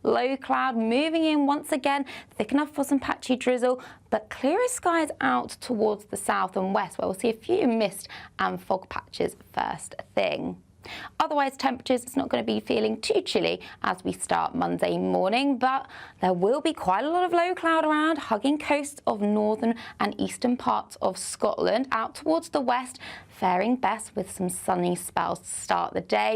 low cloud moving in once again, thick enough for some patchy drizzle, but clearer skies out towards the south and west, where we'll see a few mist and fog patches first thing. Otherwise, temperatures, it's not going to be feeling too chilly as we start Monday morning, but there will be quite a lot of low cloud around, hugging coasts of northern and eastern parts of Scotland. Out towards the west, faring best with some sunny spells to start the day.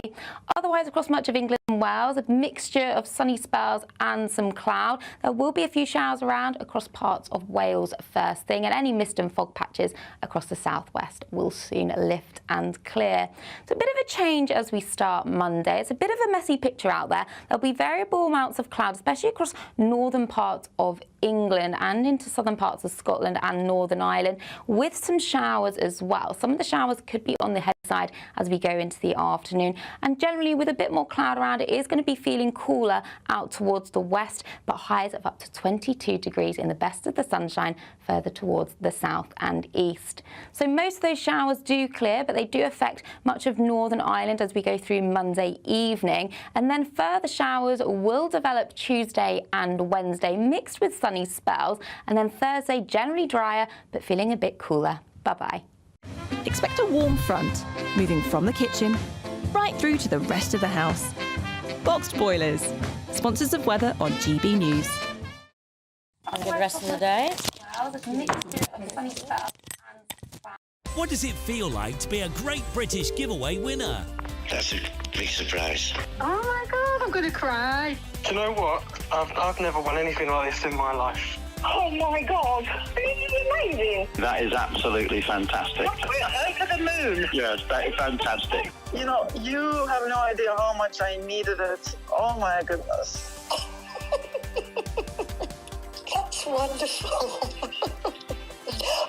Otherwise, across much of England and Wales, a mixture of sunny spells and some cloud. There will be a few showers around across parts of Wales first thing, and any mist and fog patches across the southwest will soon lift and clear. So a bit of a change as we start Monday. It's a bit of a messy picture out there. There'll be variable amounts of cloud, especially across northern parts of England and into southern parts of Scotland and Northern Ireland, with some showers as well. Some of the showers could be on the head side as we go into the afternoon, and generally with a bit more cloud around, it is going to be feeling cooler out towards the west, but highs of up to 22 degrees in the best of the sunshine further towards the south and east. So most of those showers do clear, but they do affect much of Northern Ireland as we go through Monday evening, and then further showers will develop Tuesday and Wednesday, mixed with sunny spells, and then Thursday generally drier but feeling a bit cooler. Bye-bye. Expect a warm front, moving from the kitchen right through to the rest of the house. Boxed boilers, sponsors of weather on GB News. Have a good rest of the day. Well, there's a mixture of sunny spells and What does it feel like to be a Great British Giveaway winner? That's a big surprise. Oh my God, I'm gonna cry. Do you know what? I've never won anything like this in my life. Oh my God, this is amazing. That is absolutely fantastic. We're over the moon. Yes, that is fantastic. You know, you have no idea how much I needed it. Oh my goodness. That's wonderful.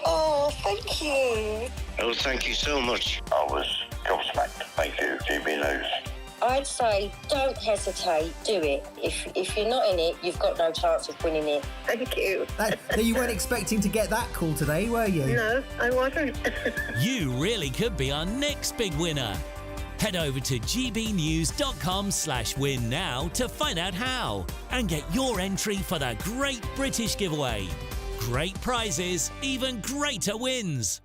Oh, thank you. Oh, thank you so much. I was gobsmacked. Thank you, GBNews. I'd say don't hesitate, do it. If you're not in it, you've got no chance of winning it. Thank you. You weren't expecting to get that call today, were you? No, I wasn't. You really could be our next big winner. Head over to gbnews.com/win now to find out how and get your entry for the Great British Giveaway. Great prizes, even greater wins.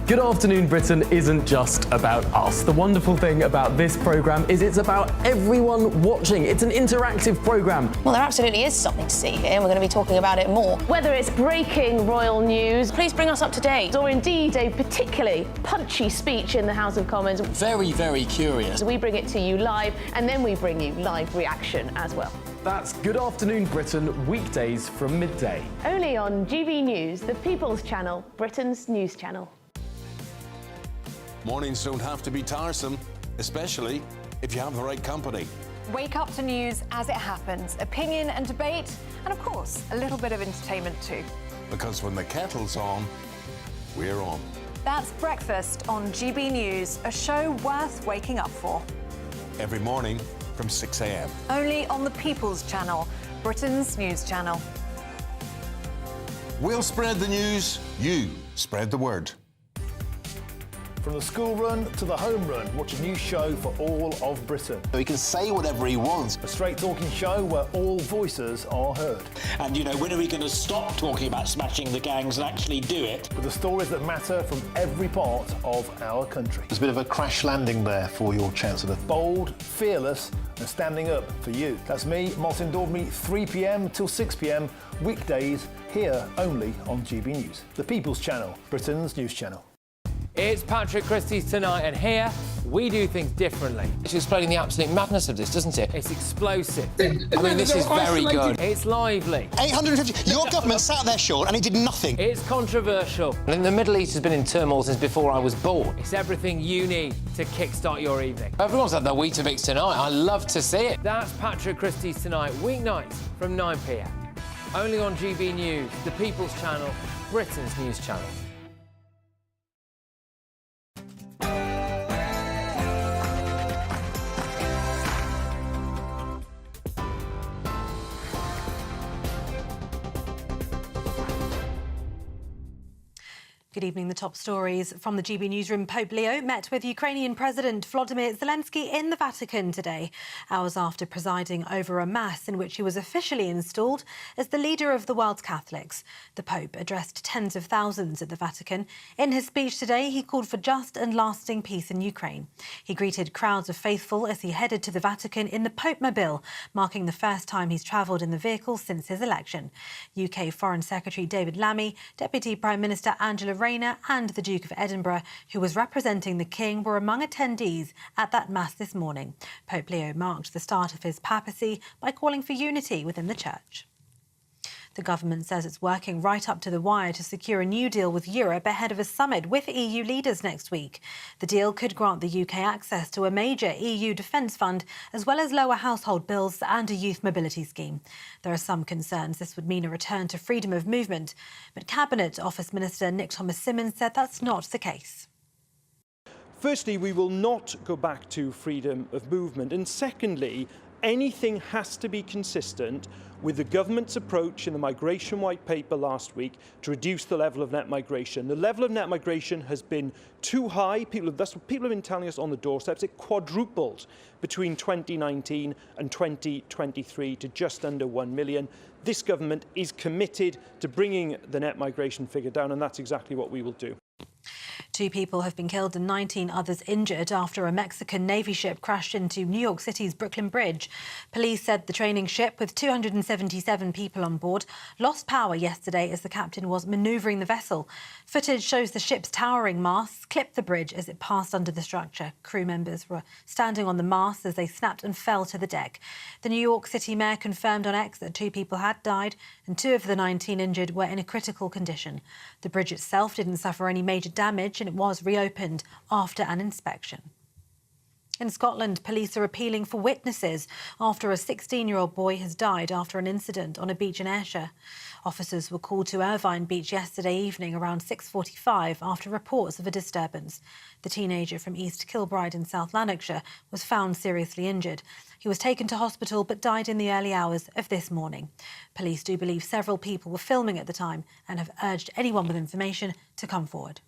Good Afternoon Britain isn't just about us. The wonderful thing about this programme is it's about everyone watching. It's an interactive programme. Well, there absolutely is something to see here, and we're going to be talking about it more. Whether it's breaking royal news, please bring us up to date, or indeed a particularly punchy speech in the House of Commons. Very, very curious. We bring it to you live, and then we bring you live reaction as well. That's Good Afternoon Britain, weekdays from midday. Only on GB News, the People's Channel, Britain's news channel. Mornings don't have to be tiresome, especially if you have the right company. Wake up to news as it happens, opinion and debate, and of course, a little bit of entertainment too. Because when the kettle's on, we're on. That's Breakfast on GB News, a show worth waking up for. Every morning from 6 a.m. Only on the People's Channel, Britain's news channel. We'll spread the news, you spread the word. From the school run to the home run, watch a new show for all of Britain. So he can say whatever he wants. A straight talking show where all voices are heard. And, you know, when are we going to stop talking about smashing the gangs and actually do it? With the stories that matter from every part of our country. There's a bit of a crash landing there for your Chancellor. Bold, fearless and standing up for you. That's me, Martin Daubney, 3 p.m. till 6 p.m, weekdays, here only on GB News. The People's Channel, Britain's news channel. It's Patrick Christie's Tonight, and here we do things differently. It's explaining the absolute madness of this, doesn't it? It's explosive. I mean, this is very good. It's lively. 850. Your government sat there short and it did nothing. It's controversial. And the Middle East has been in turmoil since before I was born. It's everything you need to kickstart your evening. Everyone's had their Weetabix tonight. I love to see it. That's Patrick Christie's Tonight, weeknights from 9 p.m. Only on GB News, the People's Channel, Britain's news channel. Good evening. The top stories from the GB newsroom. Pope Leo met with Ukrainian President Volodymyr Zelensky in the Vatican today, hours after presiding over a mass in which he was officially installed as the leader of the world's Catholics. The Pope addressed tens of thousands at the Vatican. In his speech today, he called for just and lasting peace in Ukraine. He greeted crowds of faithful as he headed to the Vatican in the Pope Mobile, marking the first time he's travelled in the vehicle since his election. UK Foreign Secretary David Lammy, Deputy Prime Minister Angela Rayner and the Duke of Edinburgh, who was representing the King, were among attendees at that Mass this morning. Pope Leo marked the start of his papacy by calling for unity within the Church. The government says it's working right up to the wire to secure a new deal with Europe ahead of a summit with EU leaders next week. The deal could grant the UK access to a major EU defence fund, as well as lower household bills and a youth mobility scheme. There are some concerns this would mean a return to freedom of movement, but Cabinet Office Minister Nick Thomas-Symonds said that's not the case. Firstly, we will not go back to freedom of movement. And secondly, anything has to be consistent with the government's approach in the migration white paper last week to reduce the level of net migration. The level of net migration has been too high. That's what people have been telling us on the doorsteps. It quadrupled between 2019 and 2023 to just under 1 million. This government is committed to bringing the net migration figure down, and that's exactly what we will do. 2 people have been killed and 19 others injured after a Mexican Navy ship crashed into New York City's Brooklyn Bridge. Police said the training ship, with 277 people on board, lost power yesterday as the captain was manoeuvring the vessel. Footage shows the ship's towering masts clipped the bridge as it passed under the structure. Crew members were standing on the masts as they snapped and fell to the deck. The New York City mayor confirmed on X that 2 people had died and 2 of the 19 injured were in a critical condition. The bridge itself didn't suffer any major damage and it was reopened after an inspection. In Scotland, police are appealing for witnesses after a 16-year-old boy has died after an incident on a beach in Ayrshire. Officers were called to Irvine Beach yesterday evening around 6:45 after reports of a disturbance. The teenager from East Kilbride in South Lanarkshire was found seriously injured. He was taken to hospital but died in the early hours of this morning. Police do believe several people were filming at the time and have urged anyone with information to come forward.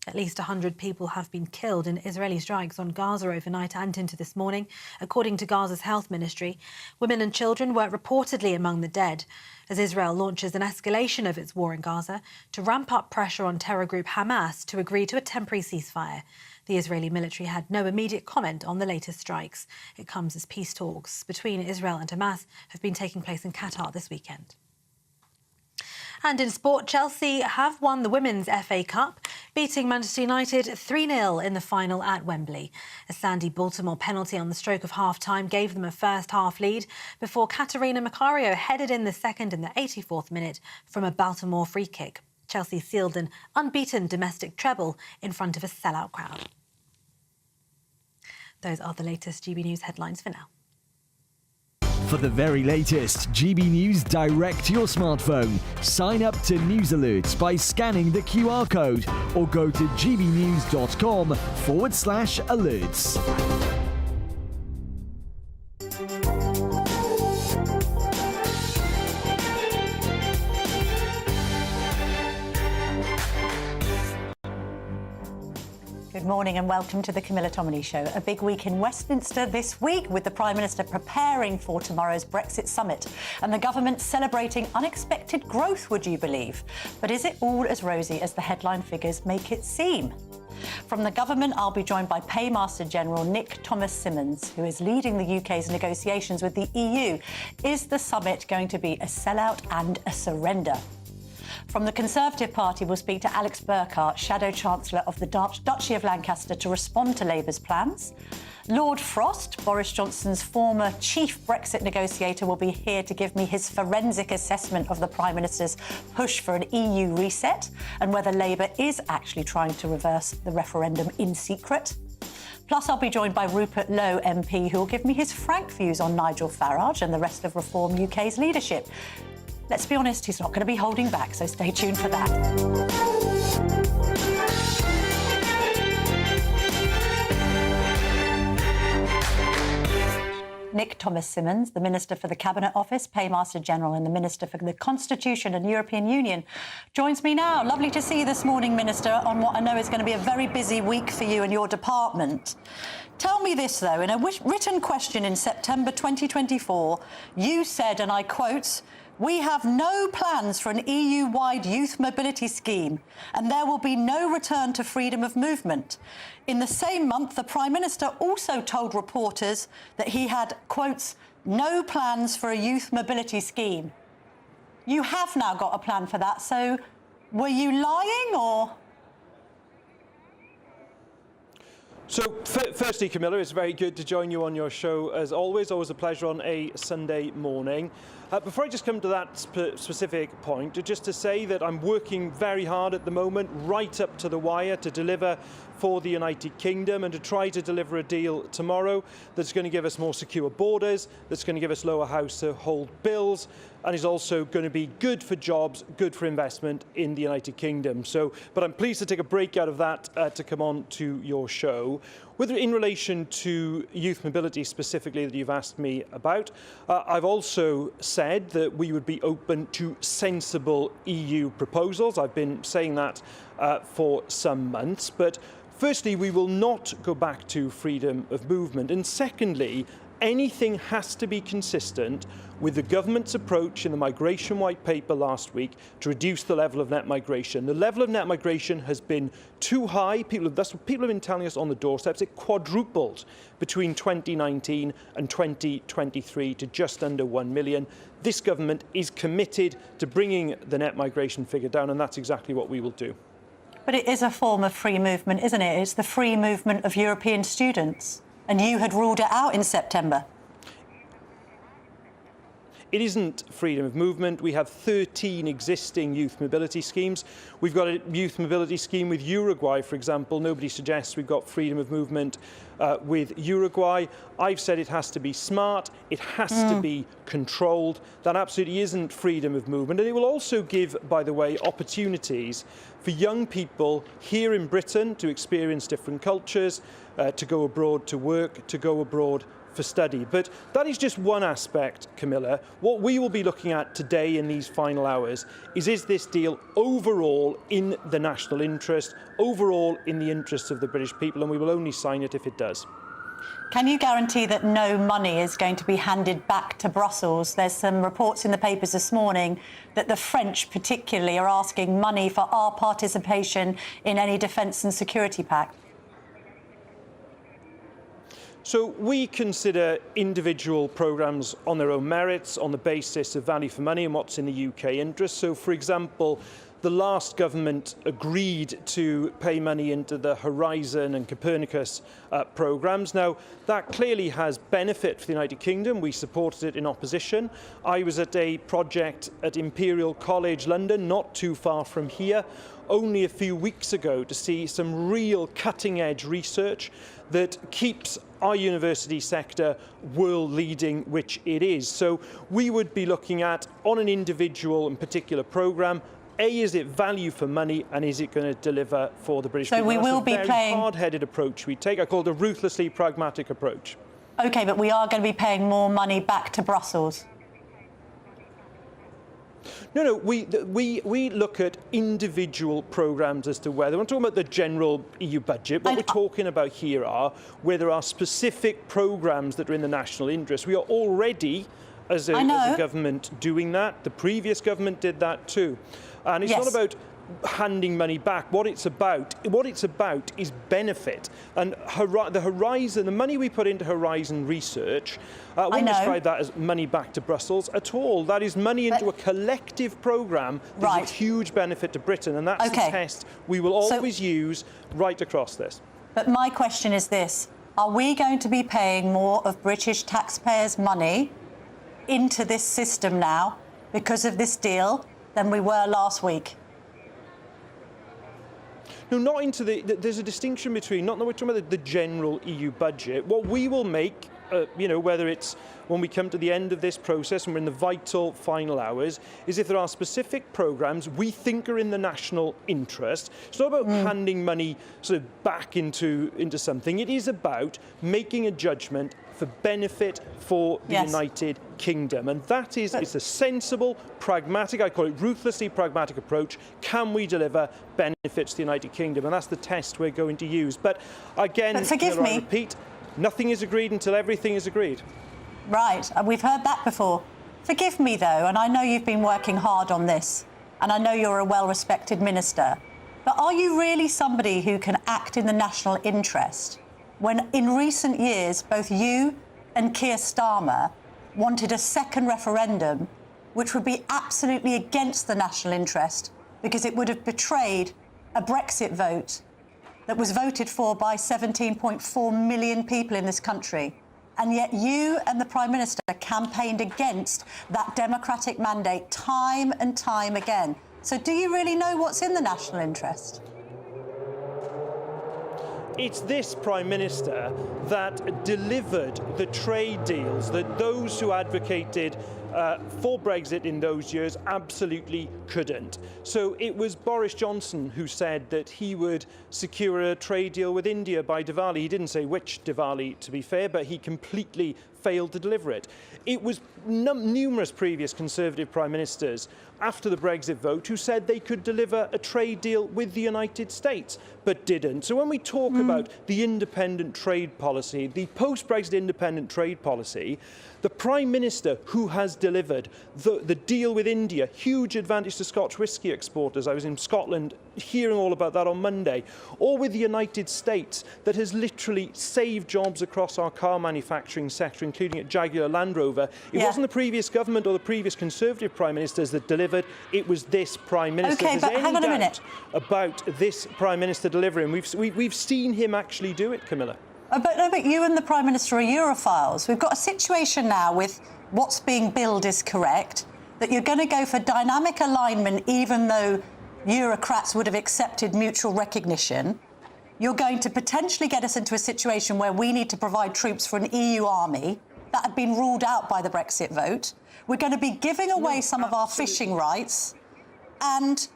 At least 100 people have been killed in Israeli strikes on Gaza overnight and into this morning, according to Gaza's health ministry. Women and children were reportedly among the dead, as Israel launches an escalation of its war in Gaza to ramp up pressure on terror group Hamas to agree to a temporary ceasefire. The Israeli military had no immediate comment on the latest strikes. It comes as peace talks between Israel and Hamas have been taking place in Qatar this weekend. And in sport, Chelsea have won the Women's FA Cup, beating Manchester United 3-0 in the final at Wembley. A Sandy Baltimore penalty on the stroke of half-time gave them a first-half lead before Caterina Macario headed in the second in the 84th minute from a Baltimore free kick. Chelsea sealed an unbeaten domestic treble in front of a sellout crowd. Those are the latest GB News headlines for now. For the very latest GB News direct to your smartphone, sign up to News Alerts by scanning the QR code or go to gbnews.com/alerts. Good morning and welcome to the Camilla Tominey Show. A big week in Westminster this week with the Prime Minister preparing for tomorrow's Brexit summit and the government celebrating unexpected growth, would you believe? But is it all as rosy as the headline figures make it seem? From the government, I'll be joined by Paymaster General Nick Thomas-Symonds, who is leading the UK's negotiations with the EU. Is the summit going to be a sellout and a surrender? From the Conservative Party, we'll speak to Alex Burghart, Shadow Chancellor of the Duchy of Lancaster, to respond to Labour's plans. Lord Frost, Boris Johnson's former chief Brexit negotiator, will be here to give me his forensic assessment of the Prime Minister's push for an EU reset and whether Labour is actually trying to reverse the referendum in secret. Plus, I'll be joined by Rupert Lowe MP, who will give me his frank views on Nigel Farage and the rest of Reform UK's leadership. Let's be honest, he's not going to be holding back, so stay tuned for that. Nick Thomas-Symonds, the Minister for the Cabinet Office, Paymaster General and the Minister for the Constitution and European Union, joins me now. Lovely to see you this morning, Minister, on what I know is going to be a very busy week for you and your department. Tell me this, though. In a written question in September 2024, you said, and I quote, "We have no plans for an EU-wide youth mobility scheme, and there will be no return to freedom of movement." In the same month, the Prime Minister also told reporters that he had, quotes, "no plans for a youth mobility scheme." You have now got a plan for that, so were you lying or...? So, firstly, Camilla, it's very good to join you on your show, as always. Always a pleasure on a Sunday morning. Before I just come to that specific point, just to say that I'm working very hard at the moment, right up to the wire, to deliver for the United Kingdom and to try to deliver a deal tomorrow that's going to give us more secure borders, that's going to give us lower household bills, and is also going to be good for jobs, good for investment in the United Kingdom. But I'm pleased to take a break out of that to come on to your show. In relation to youth mobility specifically that you've asked me about, I've also said that we would be open to sensible EU proposals. I've been saying that for some months. But firstly, we will not go back to freedom of movement. And secondly, anything has to be consistent with the government's approach in the migration white paper last week to reduce the level of net migration. The level of net migration has been too high. That's what people have been telling us on the doorsteps. It quadrupled between 2019 and 2023 to just under 1 million. This government is committed to bringing the net migration figure down, and that's exactly what we will do. But it is a form of free movement, isn't it? It's the free movement of European students. And you had ruled it out in September. It isn't freedom of movement. We have 13 existing youth mobility schemes. We've got a youth mobility scheme with Uruguay, for example. Nobody suggests we've got freedom of movement with Uruguay. I've said it has to be smart. It has to be controlled. That absolutely isn't freedom of movement. And it will also give, by the way, opportunities for young people here in Britain to experience different cultures, to go abroad to work, to go abroad for study. But that is just one aspect, Camilla. What we will be looking at today in these final hours is this deal overall in the national interest, overall in the interests of the British people, and we will only sign it if it does. Can you guarantee that no money is going to be handed back to Brussels? There's some reports in the papers this morning that the French particularly are asking money for our participation in any defence and security pact. So we consider individual programmes on their own merits, on the basis of value for money and what's in the UK interest. So, for example, the last government agreed to pay money into the Horizon and Copernicus programmes. Now, that clearly has benefit for the United Kingdom. We supported it in opposition. I was at a project at Imperial College London, not too far from here, only a few weeks ago, to see some real cutting-edge research that keeps our university sector world leading, which it is. So we would be looking at, on an individual and particular programme, is it value for money, and is it going to deliver for the British people? So we will be playing... That's a very hard-headed approach we take. I call it a ruthlessly pragmatic approach. OK, but we are going to be paying more money back to Brussels. No, we look at individual programmes as to whether... We're not talking about the general EU budget. What we're talking about here are where there are specific programmes that are in the national interest. We are already, as a government, doing that. The previous government did that too. And it's not about handing money back. What it's about is benefit. And the Horizon, the money we put into Horizon research, I wouldn't describe that as money back to Brussels at all. That is money into a collective programme that is a huge benefit to Britain, and that's the test we will always use right across this. But my question is this: are we going to be paying more of British taxpayers' money into this system now because of this deal than we were last week? No, not into the... There's a distinction between... Not that we're talking about the general EU budget. What we will make whether it's when we come to the end of this process and we're in the vital final hours, is if there are specific programmes we think are in the national interest. It's not about handing money sort of back into something. It is about making a judgment for benefit for the United Kingdom. And that is, it's a sensible, pragmatic, I call it ruthlessly pragmatic approach. Can we deliver benefits to the United Kingdom? And that's the test we're going to use. But again, I repeat, nothing is agreed until everything is agreed. Right, we've heard that before. Forgive me, though, and I know you've been working hard on this, and I know you're a well-respected minister, but are you really somebody who can act in the national interest when, in recent years, both you and Keir Starmer wanted a second referendum which would be absolutely against the national interest because it would have betrayed a Brexit vote that was voted for by 17.4 million people in this country? And yet you and the Prime Minister campaigned against that democratic mandate time and time again. So do you really know what's in the national interest? It's this Prime Minister that delivered the trade deals that those who advocated for Brexit in those years absolutely couldn't. So it was Boris Johnson who said that he would secure a trade deal with India by Diwali. He didn't say which Diwali, to be fair, but he completely failed to deliver it. It was numerous previous Conservative Prime Ministers after the Brexit vote who said they could deliver a trade deal with the United States, but didn't. So when we talk about the independent trade policy, the post-Brexit independent trade policy, the Prime Minister who has delivered the deal with India, huge advantage to Scotch whisky exporters. I was in Scotland hearing all about that on Monday. Or with the United States, that has literally saved jobs across our car manufacturing sector, including at Jaguar Land Rover. It wasn't the previous government or the previous Conservative Prime Ministers that delivered. It was this Prime Minister. OK, but hang on a minute. About this Prime Minister delivering. We've seen him actually do it, Camilla. But you and the Prime Minister are Europhiles. We've got a situation now with what's being billed is correct, that you're going to go for dynamic alignment even though Eurocrats would have accepted mutual recognition. You're going to potentially get us into a situation where we need to provide troops for an EU army. That had been ruled out by the Brexit vote. We're going to be giving away some of our fishing rights, and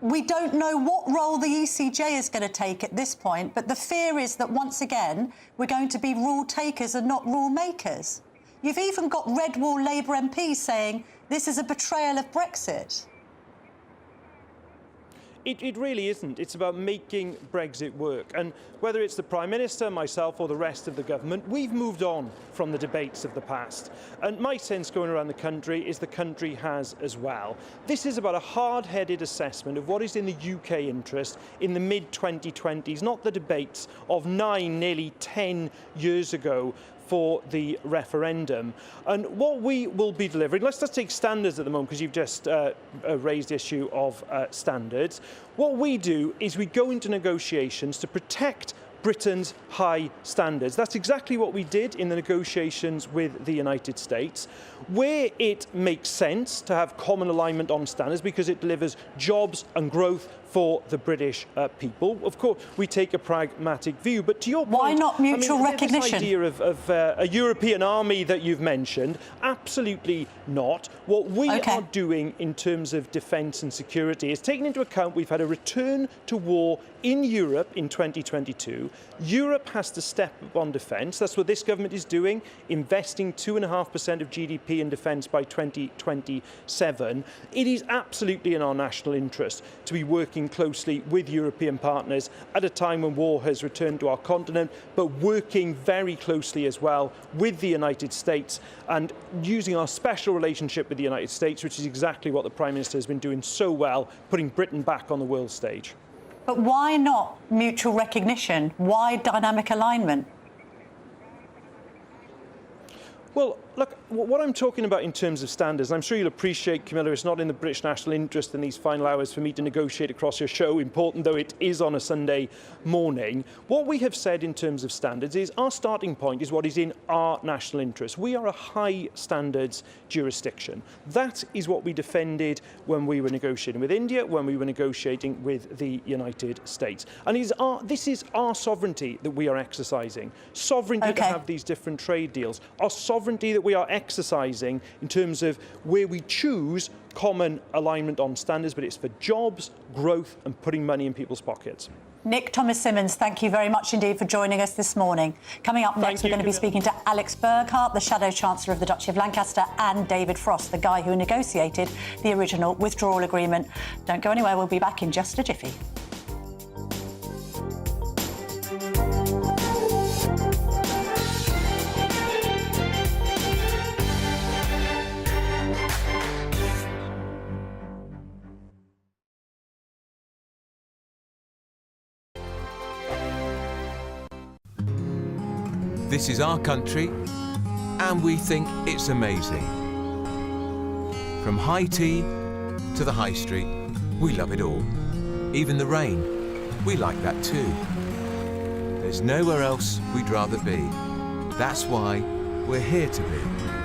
we don't know what role the ECJ is going to take at this point, but the fear is that, once again, we're going to be rule takers and not rule makers. You've even got Red Wall Labour MPs saying this is a betrayal of Brexit. It really isn't. It's about making Brexit work. And whether it's the Prime Minister, myself or the rest of the government, we've moved on from the debates of the past. And my sense going around the country is the country has as well. This is about a hard-headed assessment of what is in the UK interest in the mid-2020s, not the debates of 9, nearly 10 years ago for the referendum. And what we will be delivering, let's just take standards at the moment, because you've just raised the issue of standards. What we do is we go into negotiations to protect Britain's high standards. That's exactly what we did in the negotiations with the United States, where it makes sense to have common alignment on standards because it delivers jobs and growth for the British people. Of course, we take a pragmatic view, but to your point... Why not mutual recognition? This idea of a European army that you've mentioned, absolutely not. What we are doing in terms of defence and security is taking into account we've had a return to war in Europe in 2022. Europe has to step up on defence. That's what this government is doing, investing 2.5% of GDP in defence by 2027. It is absolutely in our national interest to be working closely with European partners at a time when war has returned to our continent, but working very closely as well with the United States and using our special relationship with the United States, which is exactly what the Prime Minister has been doing so well, putting Britain back on the world stage. But why not mutual recognition? Why dynamic alignment? Well, Look, what I'm talking about in terms of standards, and I'm sure you'll appreciate, Camilla, it's not in the British national interest in these final hours for me to negotiate across your show, important though it is on a Sunday morning. What we have said in terms of standards is our starting point is what is in our national interest. We are a high standards jurisdiction. That is what we defended when we were negotiating with India, when we were negotiating with the United States. And this is our sovereignty that we are exercising. Sovereignty to have these different trade deals. Our sovereignty that we are exercising in terms of where we choose common alignment on standards, but it's for jobs, growth and putting money in people's pockets. Nick Thomas-Symonds, thank you very much indeed for joining us this morning. Coming up next, we're going to be speaking to Alex Burghart, the Shadow Chancellor of the Duchy of Lancaster, and David Frost, the guy who negotiated the original withdrawal agreement. Don't go anywhere, we'll be back in just a jiffy. This is our country, and we think it's amazing. From high tea to the high street, we love it all. Even the rain, we like that too. There's nowhere else we'd rather be. That's why we're here to be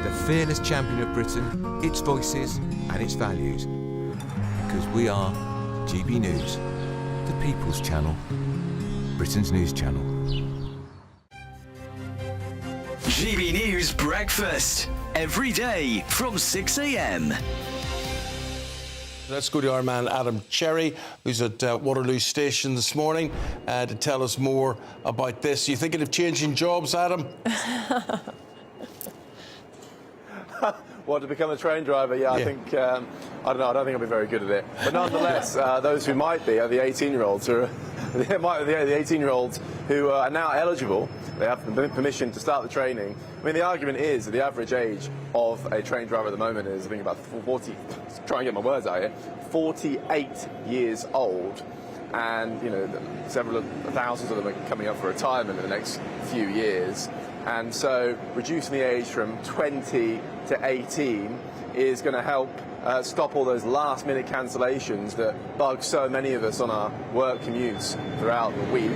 the fearless champion of Britain, its voices and its values. Because we are GB News, the People's Channel, Britain's news channel. GB News Breakfast, every day from 6 a.m. Let's go to our man Adam Cherry, who's at Waterloo Station this morning, to tell us more about this. You thinking of changing jobs, Adam? Well, to become a train driver, I think, I don't know, I don't think I'll be very good at it. But nonetheless, those who might be are the 18-year-olds who are, the 18-year-olds who are now eligible. They have permission to start the training. I mean, the argument is that the average age of a train driver at the moment is, I think, about 40, try and get my words out here, 48 years old. And, you know, several thousands of them are coming up for retirement in the next few years. And so reducing the age from 20 to 18 is going to help stop all those last-minute cancellations that bug so many of us on our work commutes throughout the week.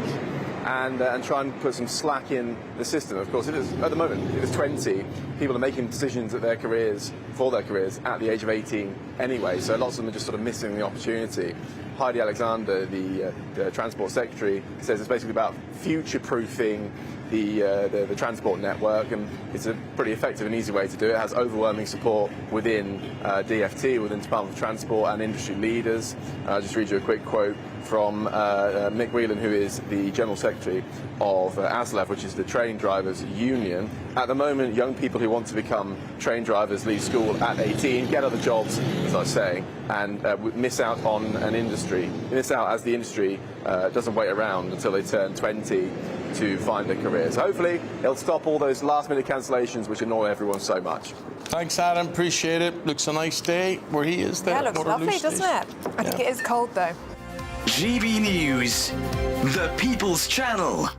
And try and put some slack in the system. Of course, at the moment, it is 20. People are making decisions for their careers at the age of 18 anyway, so lots of them are just sort of missing the opportunity. Heidi Alexander, the Transport Secretary, says it's basically about future-proofing the transport network, and it's a pretty effective and easy way to do it. It has overwhelming support within DFT, within Department of Transport and industry leaders. I'll just read you a quick quote from Mick Whelan, who is the General Secretary of ASLEF, which is the Train Drivers Union. At the moment, young people who want to become train drivers leave school at 18, get other jobs, as I was saying, and miss out on an industry. Miss out as the industry doesn't wait around until they turn 20 to find a career. So hopefully it'll stop all those last-minute cancellations which annoy everyone so much. Thanks, Adam. Appreciate it. Looks a nice day where he is there. Yeah, looks lovely, doesn't it? I think it is cold, though. GB News, the People's Channel.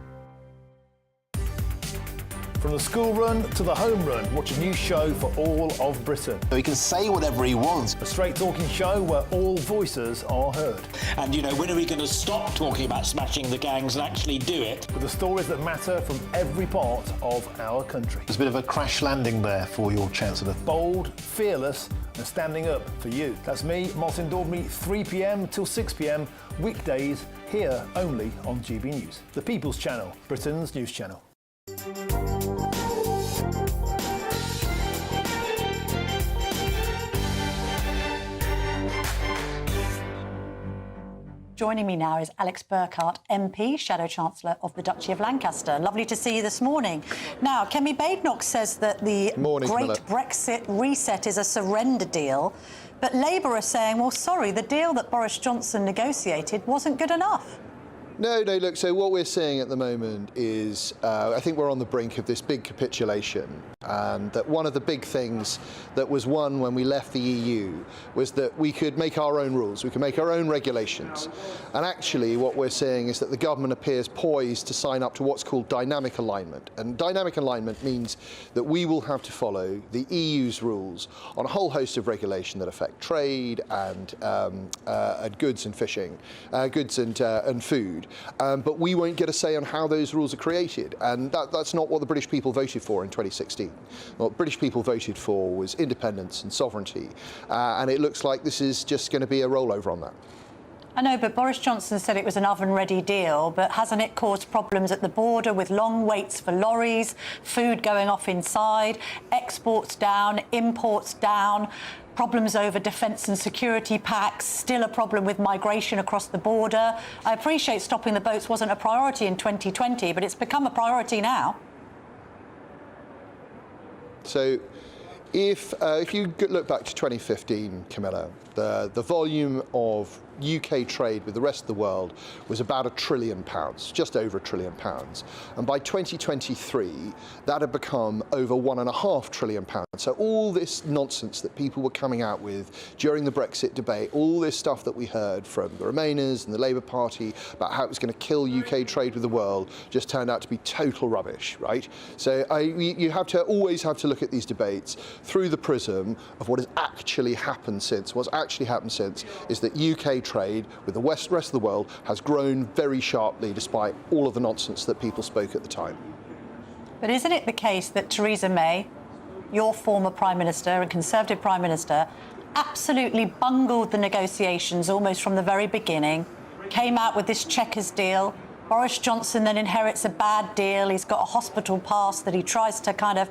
From the school run to the home run, watch a new show for all of Britain. He can say whatever he wants. A straight-talking show where all voices are heard. And, you know, when are we going to stop talking about smashing the gangs and actually do it? With the stories that matter from every part of our country. There's a bit of a crash landing there for your Chancellor. Bold, fearless and standing up for you. That's me, Martin Daubney, 3 p.m. till 6 p.m, weekdays, here only on GB News. The People's Channel, Britain's news channel. Joining me now is Alex Burghart, MP, Shadow Chancellor of the Duchy of Lancaster. Lovely to see you this morning. Now, Kemi Badenoch says that the Great Camilla. Brexit reset is a surrender deal, but Labour are saying, well, sorry, the deal that Boris Johnson negotiated wasn't good enough. No, look, so what we're seeing at the moment is, I think we're on the brink of this big capitulation, and that one of the big things that was won when we left the EU was that we could make our own rules, we could make our own regulations. And actually what we're seeing is that the government appears poised to sign up to what's called dynamic alignment. And dynamic alignment means that we will have to follow the EU's rules on a whole host of regulation that affect trade and goods and fishing, goods and food. But we won't get a say on how those rules are created, and that's not what the British people voted for in 2016. What British people voted for was independence and sovereignty, and it looks like this is just going to be a rollover on that. I know, but Boris Johnson said it was an oven-ready deal, but hasn't it caused problems at the border with long waits for lorries, food going off inside, exports down, imports down, problems over defence and security pacts, still a problem with migration across the border? I appreciate stopping the boats wasn't a priority in 2020, but it's become a priority now. So if you look back to 2015, Camilla, the volume of UK trade with the rest of the world was about £1 trillion, just over £1 trillion. And by 2023, that had become over £1.5 trillion. So all this nonsense that people were coming out with during the Brexit debate, all this stuff that we heard from the Remainers and the Labour Party about how it was going to kill UK trade with the world, just turned out to be total rubbish, right? So you always have to look at these debates through the prism of what has actually happened since. What's actually happened since is that UK trade with the rest of the world has grown very sharply despite all of the nonsense that people spoke at the time. But isn't it the case that Theresa May, your former Prime Minister and Conservative Prime Minister, absolutely bungled the negotiations almost from the very beginning, came out with this Chequers deal? Boris Johnson then inherits a bad deal. He's got a hospital pass that he tries to kind of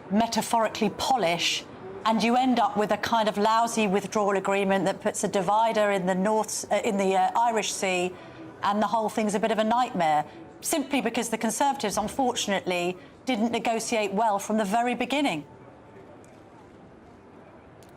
metaphorically polish, and you end up with a kind of lousy withdrawal agreement that puts a divider in the Irish Sea, and the whole thing's a bit of a nightmare, simply because the Conservatives, unfortunately, didn't negotiate well from the very beginning.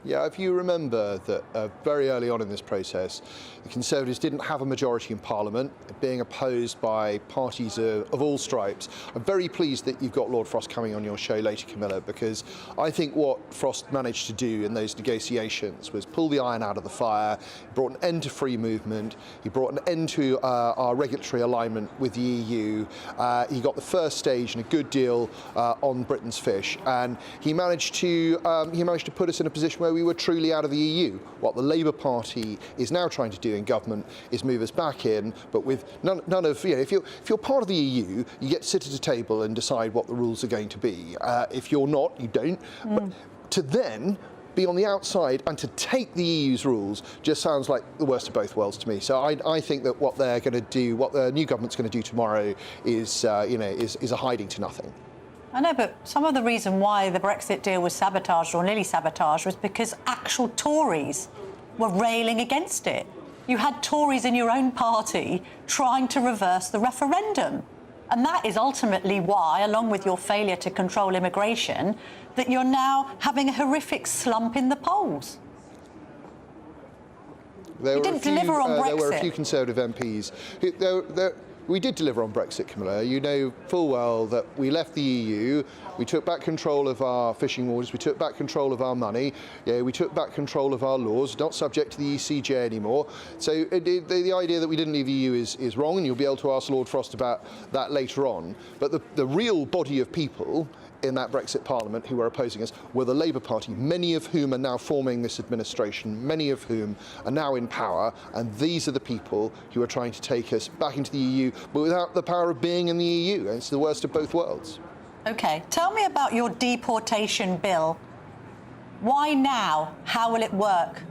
Yeah, if you remember that very early on in this process, the Conservatives didn't have a majority in Parliament, being opposed by parties of all stripes. I'm very pleased that you've got Lord Frost coming on your show later, Camilla, because I think what Frost managed to do in those negotiations was pull the iron out of the fire. He brought an end to free movement. He brought an end to our regulatory alignment with the EU. He got the first stage and a good deal on Britain's fish, and he managed to put us in a position where we were truly out of the EU. What the Labour Party is now trying to do in government is move us back in, but with none of, if you're part of the EU, you get to sit at a table and decide what the rules are going to be. If you're not, you don't. But to then be on the outside and to take the EU's rules just sounds like the worst of both worlds to me. So I think that what they're going to do, what the new government's going to do tomorrow is a hiding to nothing. I know, but some of the reason why the Brexit deal was sabotaged, or nearly sabotaged, was because actual Tories were railing against it. You had Tories in your own party trying to reverse the referendum. And that is ultimately why, along with your failure to control immigration, that you're now having a horrific slump in the polls. You didn't deliver on Brexit. There were a few Conservative MPs we did deliver on Brexit, Camilla. You know full well that we left the EU, we took back control of our fishing waters, we took back control of our money, we took back control of our laws, not subject to the ECJ anymore. So the idea that we didn't leave the EU is wrong, and you'll be able to ask Lord Frost about that later on. But the real body of people in that Brexit Parliament who were opposing us were the Labour Party, many of whom are now forming this administration, many of whom are now in power, and these are the people who are trying to take us back into the EU, but without the power of being in the EU. It's the worst of both worlds. OK, tell me about your deportation bill. Why now? How will it work?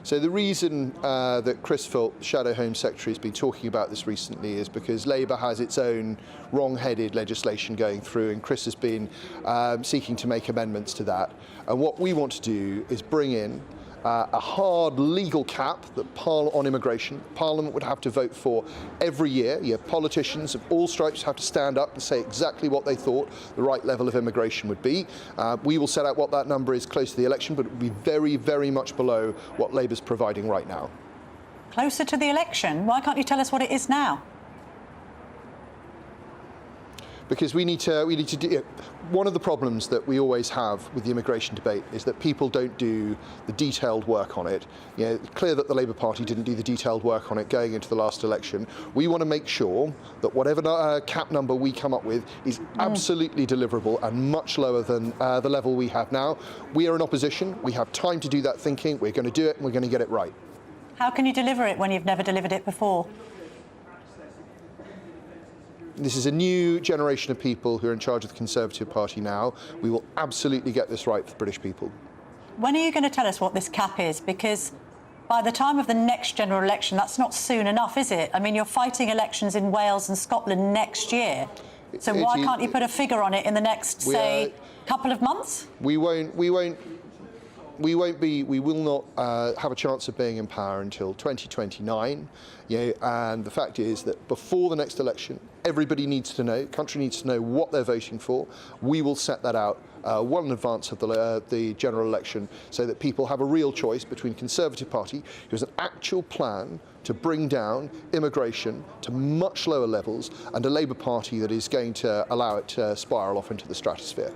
So the reason that Chris Philp, Shadow Home Secretary, has been talking about this recently is because Labour has its own wrong-headed legislation going through, and Chris has been seeking to make amendments to that. And what we want to do is bring in a hard legal cap that on immigration Parliament would have to vote for every year. Politicians of all stripes have to stand up and say exactly what they thought the right level of immigration would be. We will set out what that number is close to the election, but it will be very, very much below what Labour's providing right now. Closer to the election? Why can't you tell us what it is now? Because we need to do. One of the problems that we always have with the immigration debate is that people don't do the detailed work on it. It's clear that the Labour Party didn't do the detailed work on it going into the last election. We want to make sure that whatever cap number we come up with is absolutely deliverable and much lower than the level we have now. We are in opposition. We have time to do that thinking. We're going to do it, and we're going to get it right. How can you deliver it when you've never delivered it before? This is a new generation of people who are in charge of the Conservative Party now. We will absolutely get this right for the British people. When are you going to tell us what this cap is? Because by the time of the next general election, that's not soon enough, is it? I mean, you're fighting elections in Wales and Scotland next year. So why can't you put a figure on it in the next, say, couple of months? We will not have a chance of being in power until 2029. And the fact is that before the next election, everybody needs to know, the country needs to know what they're voting for. We will set that out well in advance of the general election so that people have a real choice between a Conservative Party, who has an actual plan to bring down immigration to much lower levels, and a Labour Party that is going to allow it to spiral off into the stratosphere.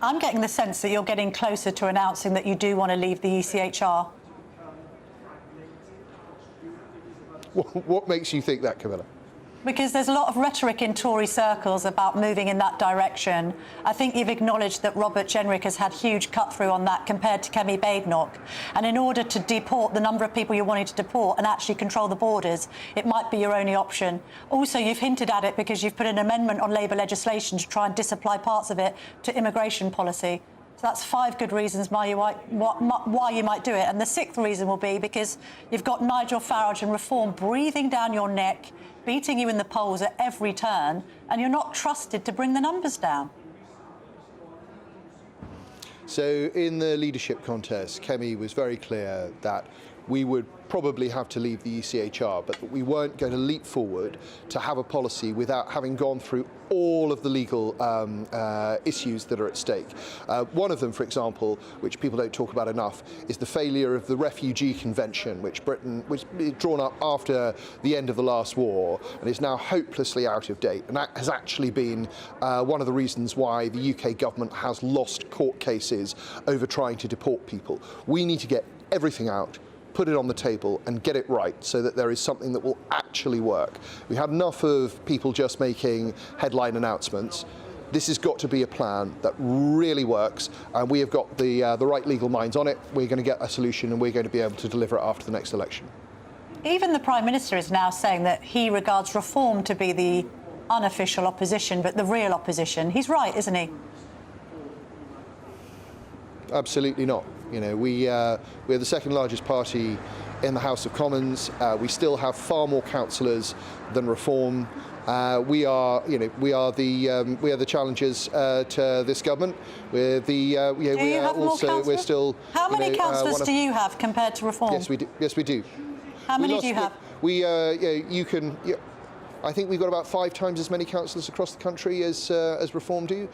I'm getting the sense that you're getting closer to announcing that you do want to leave the ECHR. What makes you think that, Camilla? Because there's a lot of rhetoric in Tory circles about moving in that direction. I think you've acknowledged that Robert Jenrick has had huge cut-through on that compared to Kemi Badenoch. And in order to deport the number of people you're wanting to deport and actually control the borders, it might be your only option. Also, you've hinted at it because you've put an amendment on Labour legislation to try and disapply parts of it to immigration policy. So that's 5 good reasons why you might do it. And the 6th reason will be because you've got Nigel Farage and Reform breathing down your neck, beating you in the polls at every turn, and you're not trusted to bring the numbers down. So in the leadership contest, Kemi was very clear that we would probably have to leave the ECHR, but that we weren't going to leap forward to have a policy without having gone through all of the legal issues that are at stake. One of them, for example, which people don't talk about enough, is the failure of the Refugee Convention, which was drawn up after the end of the last war and is now hopelessly out of date. And that has actually been one of the reasons why the UK government has lost court cases over trying to deport people. We need to get everything out, put it on the table and get it right so that there is something that will actually work. We have enough of people just making headline announcements. This has got to be a plan that really works, and we have got the right legal minds on it. We're going to get a solution, and we're going to be able to deliver it after the next election. Even the Prime Minister is now saying that he regards Reform to be the unofficial opposition, but the real opposition. He's right, isn't he? Absolutely not. We are the second largest party in the House of Commons. We still have far more councillors than Reform. We are the challengers to this government. We're still. How many councillors do you have compared to Reform? Yes, we do. Yes, we do. How many do you have? I think we've got about 5 times as many councillors across the country as Reform do.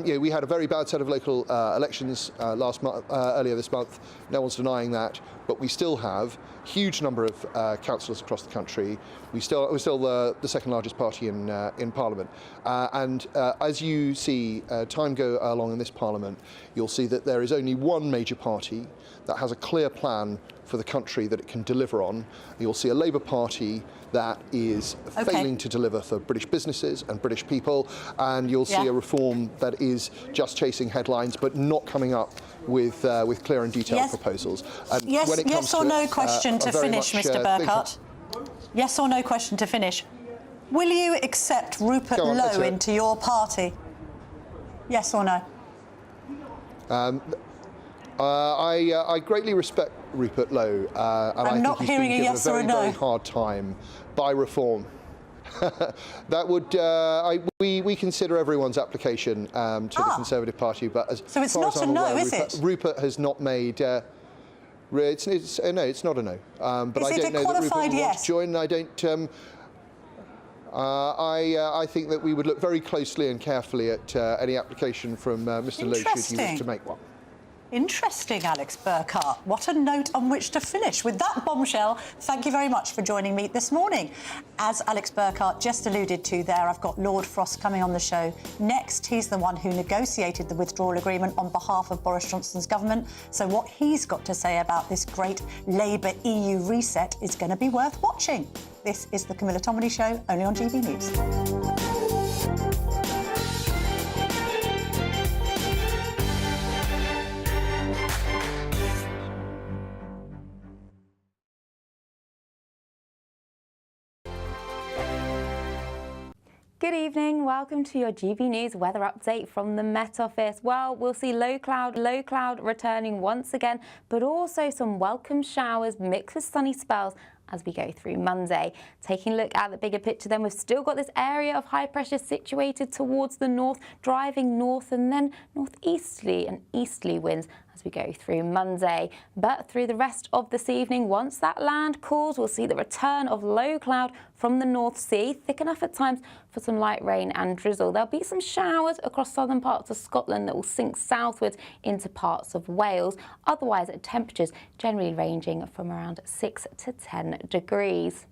We had a very bad set of local elections earlier this month. No one's denying that, but we still have a huge number of councillors across the country. We're still the second largest party in Parliament. And as you see time go along in this Parliament, you'll see that there is only one major party that has a clear plan for the country that it can deliver on. You'll see a Labour Party that is failing to deliver for British businesses and British people, and you'll see a Reform that is just chasing headlines but not coming up with clear and detailed proposals. And yes or no question to finish, Mr. Burghart. Yes or no question to finish. Will you accept Rupert Lowe into your party? Yes or no? I greatly respect Rupert Lowe, and I think he's been given a very, very hard time by Reform. That would we consider everyone's application to the Conservative Party, but as so it's far not as a I'm no, aware, is it? Rupert has not made. It's no, it's not a no. But is I don't it know that Rupert qualified will want to join. I don't. I think that we would look very closely and carefully at any application from Mr. Lowe should he wish to make one. Interesting, Alex Burghart. What a note on which to finish. With that bombshell, thank you very much for joining me this morning. As Alex Burghart just alluded to there, I've got Lord Frost coming on the show next. He's the one who negotiated the withdrawal agreement on behalf of Boris Johnson's government. So what he's got to say about this great Labour EU reset is going to be worth watching. This is the Camilla Tominey Show, only on GB News. Good evening, welcome to your GB News weather update from the Met Office. Well, we'll see low cloud returning once again, but also some welcome showers mixed with sunny spells as we go through Monday. Taking a look at the bigger picture then, we've still got this area of high pressure situated towards the north, driving north and then northeasterly and easterly winds as we go through Monday. But through the rest of this evening, once that land cools, we'll see the return of low cloud from the North Sea, thick enough at times for some light rain and drizzle. There'll be some showers across southern parts of Scotland that will sink southwards into parts of Wales. Otherwise, temperatures generally ranging from around 6 to 10 degrees.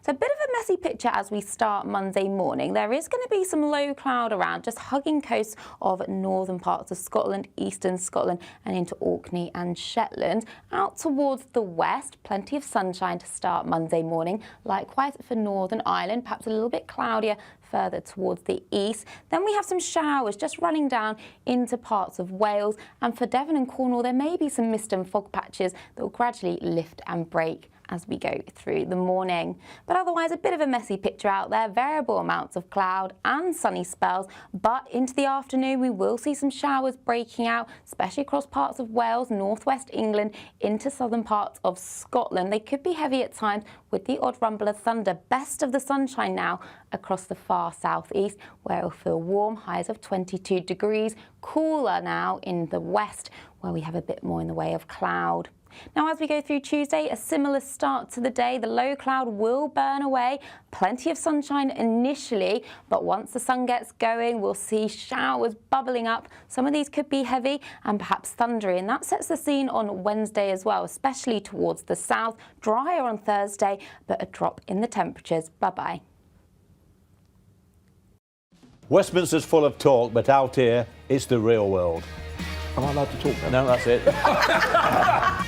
So a bit of a messy picture as we start Monday morning. There is going to be some low cloud around, just hugging coasts of northern parts of Scotland, eastern Scotland and into Orkney and Shetland. Out towards the west, plenty of sunshine to start Monday morning. Likewise for Northern Ireland, perhaps a little bit cloudier further towards the east. Then we have some showers just running down into parts of Wales. And for Devon and Cornwall, there may be some mist and fog patches that will gradually lift and break as we go through the morning. But otherwise, a bit of a messy picture out there, variable amounts of cloud and sunny spells, but into the afternoon we will see some showers breaking out, especially across parts of Wales, northwest England, into southern parts of Scotland. They could be heavy at times with the odd rumble of thunder. Best of the sunshine now across the far southeast, where it'll feel warm, highs of 22 degrees, cooler now in the west, where we have a bit more in the way of cloud. Now, as we go through Tuesday, a similar start to the day. The low cloud will burn away. Plenty of sunshine initially, but once the sun gets going, we'll see showers bubbling up. Some of these could be heavy and perhaps thundery, and that sets the scene on Wednesday as well, especially towards the south. Drier on Thursday, but a drop in the temperatures. Bye-bye. Westminster's full of talk, but out here, it's the real world. Am I allowed to talk then? No, that's it.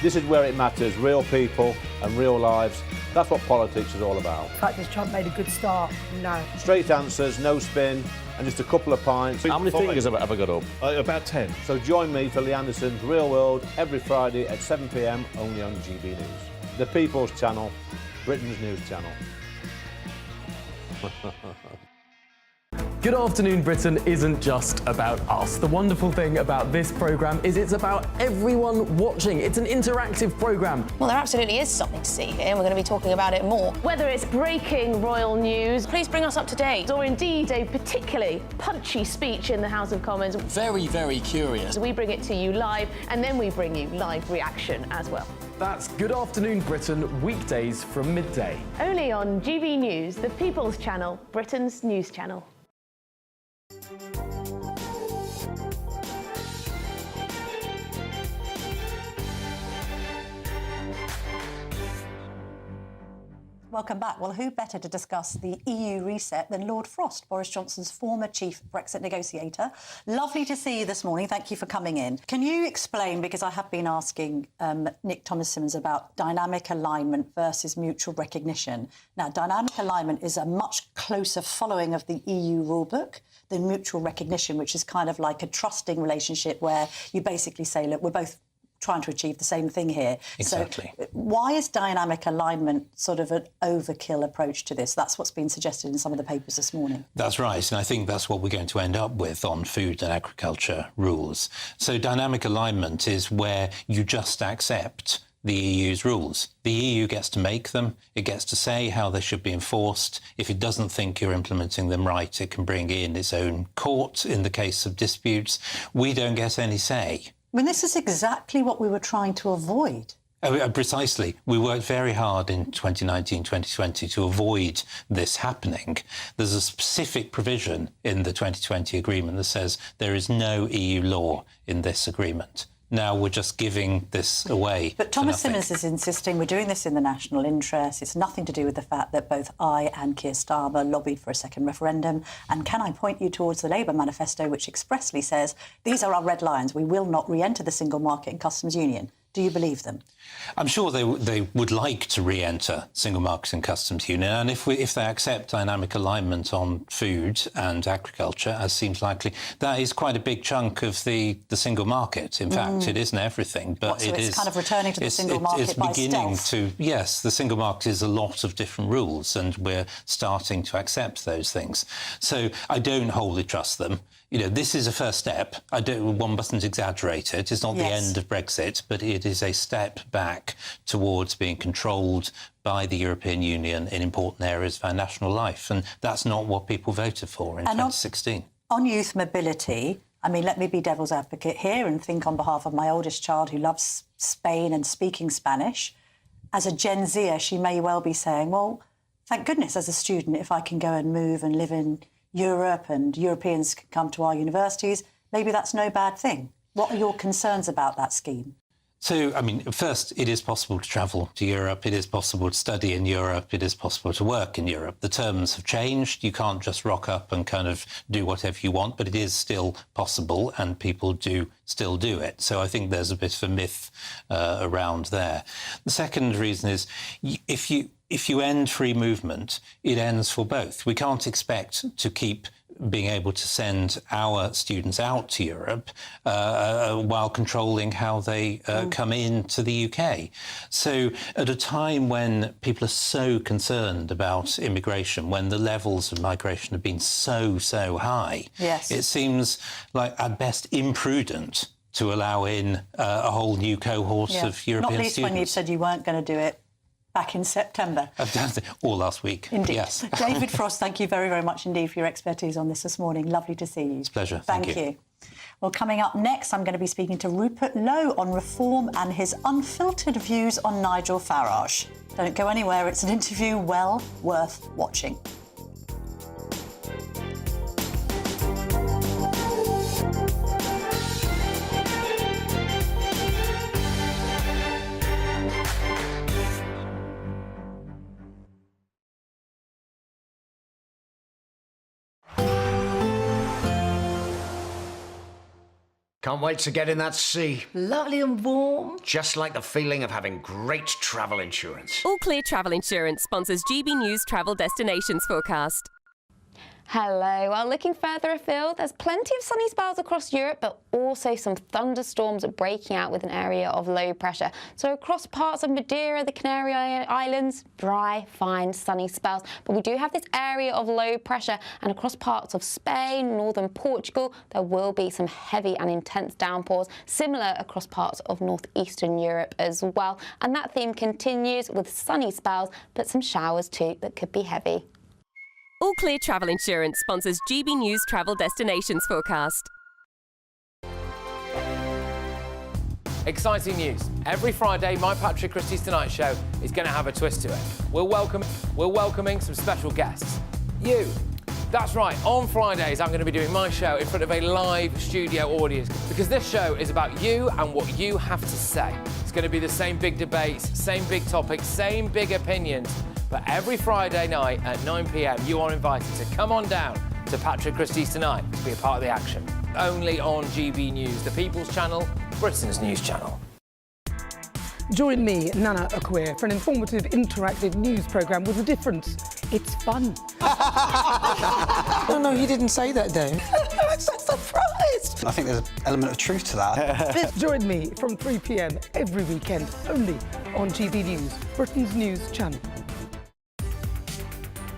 This is where it matters, real people and real lives. That's what politics is all about. The fact that Trump made a good start, no. Straight answers, no spin, and just a couple of pints. How many fingers have I got up? About 10. So join me for Lee Anderson's Real World every Friday at 7 p.m, only on GB News. The People's Channel, Britain's news channel. Good afternoon, Britain isn't just about us. The wonderful thing about this programme is it's about everyone watching. It's an interactive programme. Well, there absolutely is something to see here, and we're going to be talking about it more. Whether it's breaking royal news, please bring us up to date, or indeed a particularly punchy speech in the House of Commons. Very, very curious. We bring it to you live, and then we bring you live reaction as well. That's Good Afternoon Britain, weekdays from midday. Only on GB News, the People's Channel, Britain's news channel. Welcome back. Well, who better to discuss the EU reset than Lord Frost, Boris Johnson's former chief Brexit negotiator. Lovely to see you this morning. Thank you for coming in. Can you explain, because I have been asking Nick Thomas-Symonds about dynamic alignment versus mutual recognition. Now, dynamic alignment is a much closer following of the EU rulebook than mutual recognition, which is kind of like a trusting relationship where you basically say, look, we're both trying to achieve the same thing here. Exactly. So why is dynamic alignment sort of an overkill approach to this? That's what's been suggested in some of the papers this morning. That's right, and I think that's what we're going to end up with on food and agriculture rules. So dynamic alignment is where you just accept the EU's rules. The EU gets to make them, it gets to say how they should be enforced. If it doesn't think you're implementing them right, it can bring in its own court in the case of disputes. We don't get any say. I mean, this is exactly what we were trying to avoid. Precisely. We worked very hard in 2019, 2020 to avoid this happening. There's a specific provision in the 2020 agreement that says there is no EU law in this agreement. now we're just giving this away. But Thomas-Symonds is insisting we're doing this in the national interest. It's nothing to do with the fact that both I and Keir Starmer lobbied for a second referendum. And can I point you towards the Labour manifesto, which expressly says, these are our red lines. We will not re-enter the single market and customs union. Do you believe them? I'm sure they would like to re-enter single market and customs union, and if they accept dynamic alignment on food and agriculture, as seems likely, that is quite a big chunk of the single market. In fact, it isn't everything, but so it's kind of returning to the single market by stealth. Yes, the single market is a lot of different rules, and we're starting to accept those things. So I don't wholly trust them. You know, this is a first step. One mustn't exaggerate it. It's not the end of Brexit, but it is a step back towards being controlled by the European Union in important areas of our national life. And that's not what people voted for in 2016. On youth mobility, I mean, let me be devil's advocate here and think on behalf of my oldest child who loves Spain and speaking Spanish. As a Gen Zer, she may well be saying, well, thank goodness as a student, if I can go and move and live in Europe and Europeans can come to our universities, maybe that's no bad thing. What are your concerns about that scheme? So, I mean, first, it is possible to travel to Europe. It is possible to study in Europe. It is possible to work in Europe. The terms have changed. You can't just rock up and kind of do whatever you want, but it is still possible and people do still do it. So I think there's a bit of a myth around there. The second reason is if you end free movement, it ends for both. We can't expect to keep being able to send our students out to Europe while controlling how they come into the UK. So at a time when people are so concerned about immigration, when the levels of migration have been so high, it seems like at best imprudent to allow in a whole new cohort of European Not least students. when you said you weren't going to do it back in September. I've done it all last week. Indeed. Yes. David Frost, thank you very, very much indeed for your expertise on this morning. Lovely to see you. It's a pleasure. Thank you. Well, coming up next, I'm going to be speaking to Rupert Lowe on reform and his unfiltered views on Nigel Farage. Don't go anywhere. It's an interview well worth watching. Can't wait to get in that sea. Lovely and warm. Just like the feeling of having great travel insurance. All Clear Travel Insurance sponsors GB News Travel Destinations Forecast. Hello. Well, looking further afield, there's plenty of sunny spells across Europe, but also some thunderstorms breaking out with an area of low pressure. So across parts of Madeira, the Canary Islands, dry, fine, sunny spells. But we do have this area of low pressure, and across parts of Spain, northern Portugal, there will be some heavy and intense downpours, similar across parts of northeastern Europe as well. And that theme continues with sunny spells, but some showers too that could be heavy. All Clear Travel Insurance sponsors GB News Travel Destinations Forecast. Exciting news. Every Friday, my Patrick Christie's Tonight Show is going to have a twist to it. We're welcoming some special guests. You. That's right, on Fridays I'm going to be doing my show in front of a live studio audience because this show is about you and what you have to say. It's going to be the same big debates, same big topics, same big opinions. But every Friday night at 9 p.m, you are invited to come on down to Patrick Christie's Tonight to be a part of the action. Only on GB News, the People's Channel, Britain's news channel. Join me, Nana Akwe, for an informative, interactive news programme with a difference. It's fun. No, he didn't say that, Dave. I'm so surprised. I think there's an element of truth to that. Join me from 3 p.m. every weekend, only on GB News, Britain's news channel.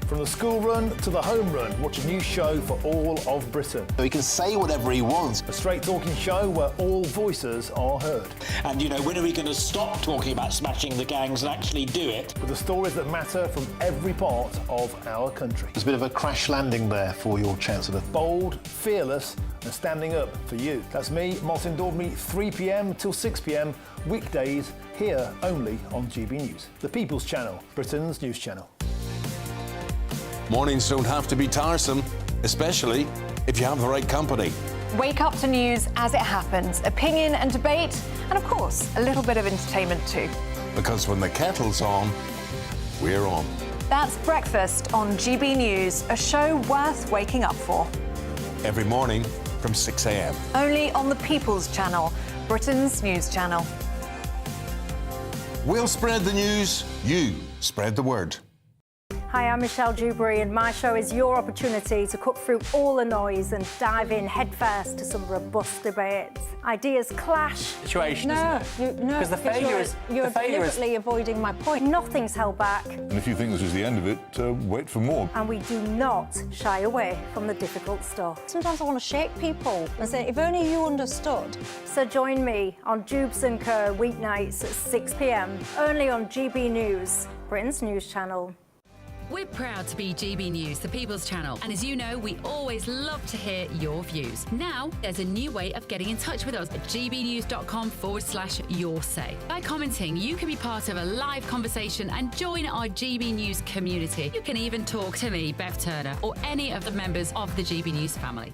From the school run to the home run, watch a new show for all of Britain. So he can say whatever he wants. A straight talking show where all voices are heard. And, you know, when are we going to stop talking about smashing the gangs and actually do it? With the stories that matter from every part of our country. There's a bit of a crash landing there for your Chancellor. Bold, fearless and standing up for you. That's me, Martin Daubney, 3 p.m. till 6 p.m, weekdays, here only on GB News. The People's Channel, Britain's news channel. Mornings don't have to be tiresome, especially if you have the right company. Wake up to news as it happens, opinion and debate, and of course, a little bit of entertainment too. Because when the kettle's on, we're on. That's Breakfast on GB News, a show worth waking up for. Every morning from 6 a.m. Only on the People's Channel, Britain's news channel. We'll spread the news, you spread the word. Hi, I'm Michelle Dewberry, and my show is your opportunity to cut through all the noise and dive in headfirst to some robust debates. Ideas clash. Situation, isn't it? No, because the failure is you're deliberately avoiding my point. Nothing's held back, And if you think this is the end of it, wait for more. and we do not shy away from the difficult stuff. Sometimes I want to shake people and say, if only you understood. So join me on Jubes and Kerr weeknights at 6 p.m. only on GB News, Britain's news channel. We're proud to be GB News, the People's Channel, and as you know, we always love to hear your views. Now, there's a new way of getting in touch with us at gbnews.com/yoursay. By commenting, you can be part of a live conversation and join our GB News community. You can even talk to me, Bev Turner, or any of the members of the GB News family.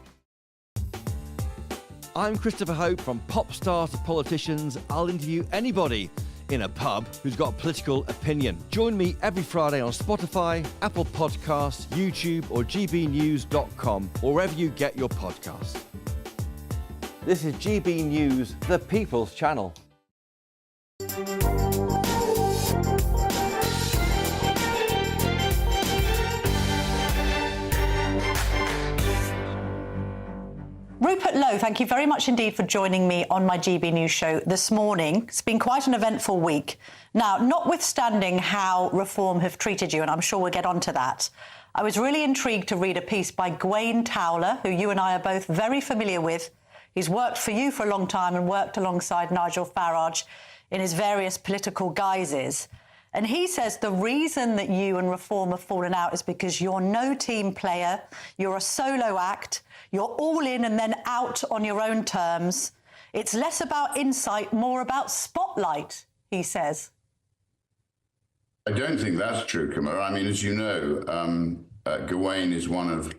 I'm Christopher Hope. From pop stars to politicians, I'll interview anybody in a pub who's got a political opinion. Join me every Friday on Spotify, Apple Podcasts, YouTube or gbnews.com, or wherever you get your podcasts. This is GB News, the People's Channel. Rupert Lowe, thank you very much indeed for joining me on my GB News show this morning. It's been quite an eventful week. Now, notwithstanding how Reform have treated you, and I'm sure we'll get onto that, I was really intrigued to read a piece by Gawain Towler, who you and I are both very familiar with. He's worked for you for a long time and worked alongside Nigel Farage in his various political guises. And he says the reason that you and Reform have fallen out is because you're no team player, you're a solo act, you're all in and then out on your own terms. It's less about insight, more about spotlight, he says. I don't think that's true, Camilla. I mean, as you know, Gawain is one of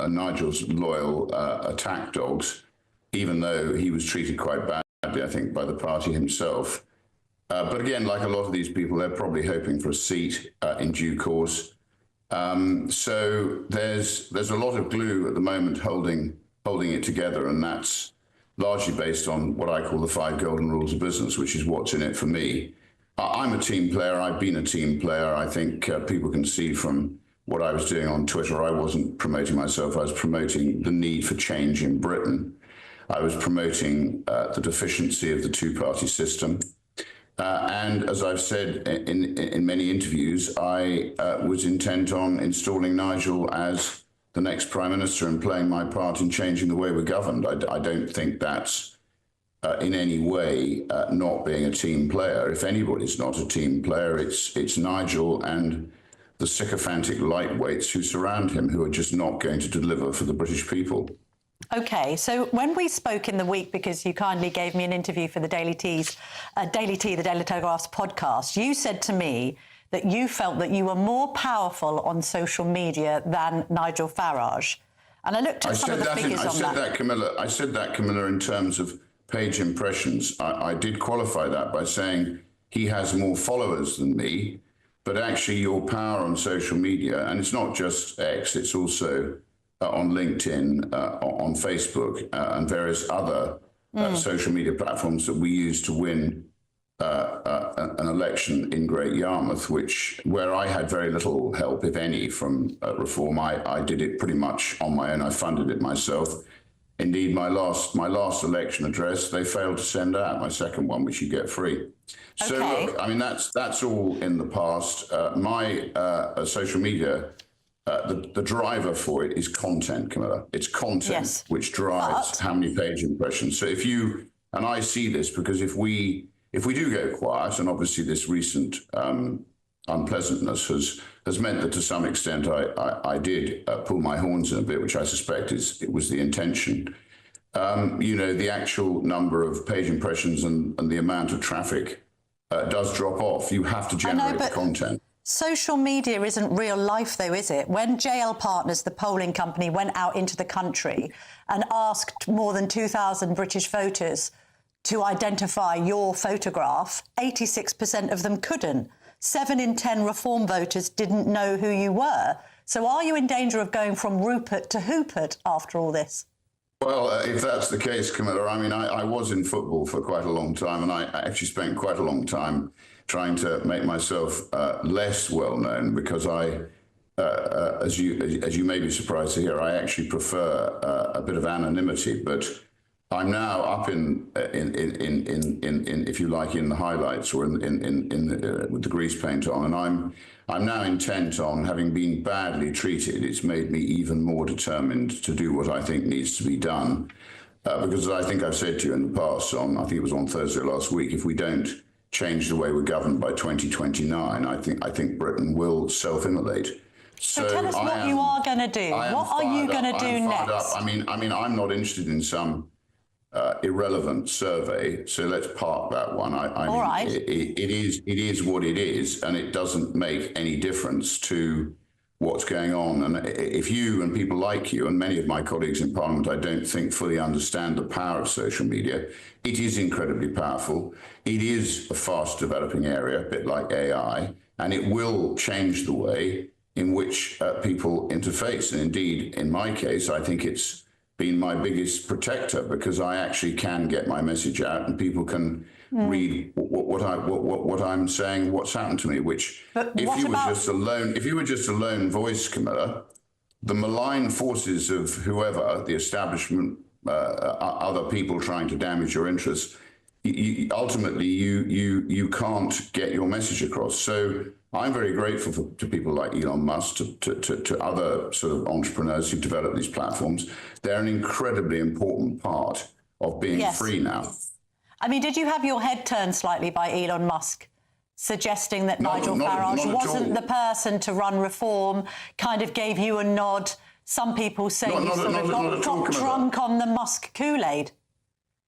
Nigel's loyal attack dogs, even though he was treated quite badly, I think, by the party himself. But again, like a lot of these people, they're probably hoping for a seat in due course. So there's a lot of glue at the moment holding it together, and that's largely based on what I call the 5 golden rules of business, which is what's in it for me. I'm a team player. I've been a team player. I think people can see from what I was doing on Twitter, I wasn't promoting myself. I was promoting the need for change in Britain. I was promoting the deficiency of the two-party system. And as I've said in many interviews, I was intent on installing Nigel as the next Prime Minister and playing my part in changing the way we're governed. I don't think that's in any way not being a team player. If anybody's not a team player, it's Nigel and the sycophantic lightweights who surround him, who are just not going to deliver for the British people. OK, so when we spoke in the week, because you kindly gave me an interview for the Daily Tea, the Daily Telegraph's podcast, you said to me that you felt that you were more powerful on social media than Nigel Farage. And I looked at some of the figures on that. I said that, Camilla, in terms of page impressions. I did qualify that by saying he has more followers than me, but actually your power on social media, and it's not just X, it's also on LinkedIn, on Facebook, and various other social media platforms that we use to win an election in Great Yarmouth, where I had very little help, if any, from Reform. I did it pretty much on my own. I funded it myself. Indeed, my last election address, they failed to send out, my second one, which you get free. So, look, I mean, that's all in the past. My social media, the driver for it is content, Camilla. It's content which drives how many page impressions. So if you, and I see this because if we do go quiet, and obviously this recent unpleasantness has meant that to some extent I did pull my horns in a bit, which I suspect it was the intention. The actual number of page impressions and the amount of traffic does drop off. You have to generate the content. Social media isn't real life, though, is it? When JL Partners, the polling company, went out into the country and asked more than 2,000 British voters to identify your photograph, 86% of them couldn't. 7 in 10 Reform voters didn't know who you were. So are you in danger of going from Rupert to Hoopert after all this? Well, if that's the case, Camilla, I mean, I was in football for quite a long time, and I actually spent quite a long time trying to make myself less well known, because I, as you may be surprised to hear, I actually prefer a bit of anonymity. But I'm now up in if you like, in the highlights, or with the grease paint on, and I'm now intent on, having been badly treated, it's made me even more determined to do what I think needs to be done. Because as I think I've said to you in the past, I think it was on Thursday last week, if we don't change the way we're governed by 2029, I think Britain will self-immolate. So tell us what you are going to do. What are you going to do next? I mean, I'm not interested in some irrelevant survey, so let's park that one. All right. It is what it is, and it doesn't make any difference to what's going on. And if you and people like you and many of my colleagues in Parliament, I don't think fully understand the power of social media. It is incredibly powerful. It is a fast developing area, a bit like AI, and it will change the way in which people interface. And indeed, in my case, I think it's been my biggest protector, because I actually can get my message out and people can read what I'm saying, what's happened to me. Which, if you were just a lone voice, Camilla, the malign forces of whoever, the establishment, other people trying to damage your interests, ultimately you can't get your message across. So I'm very grateful to people like Elon Musk, to other sort of entrepreneurs who develop these platforms. They're an incredibly important part of being free now. I mean, did you have your head turned slightly by Elon Musk suggesting that Nigel Farage wasn't the person to run Reform, kind of gave you a nod? Some people say you sort of got drunk on the Musk Kool-Aid.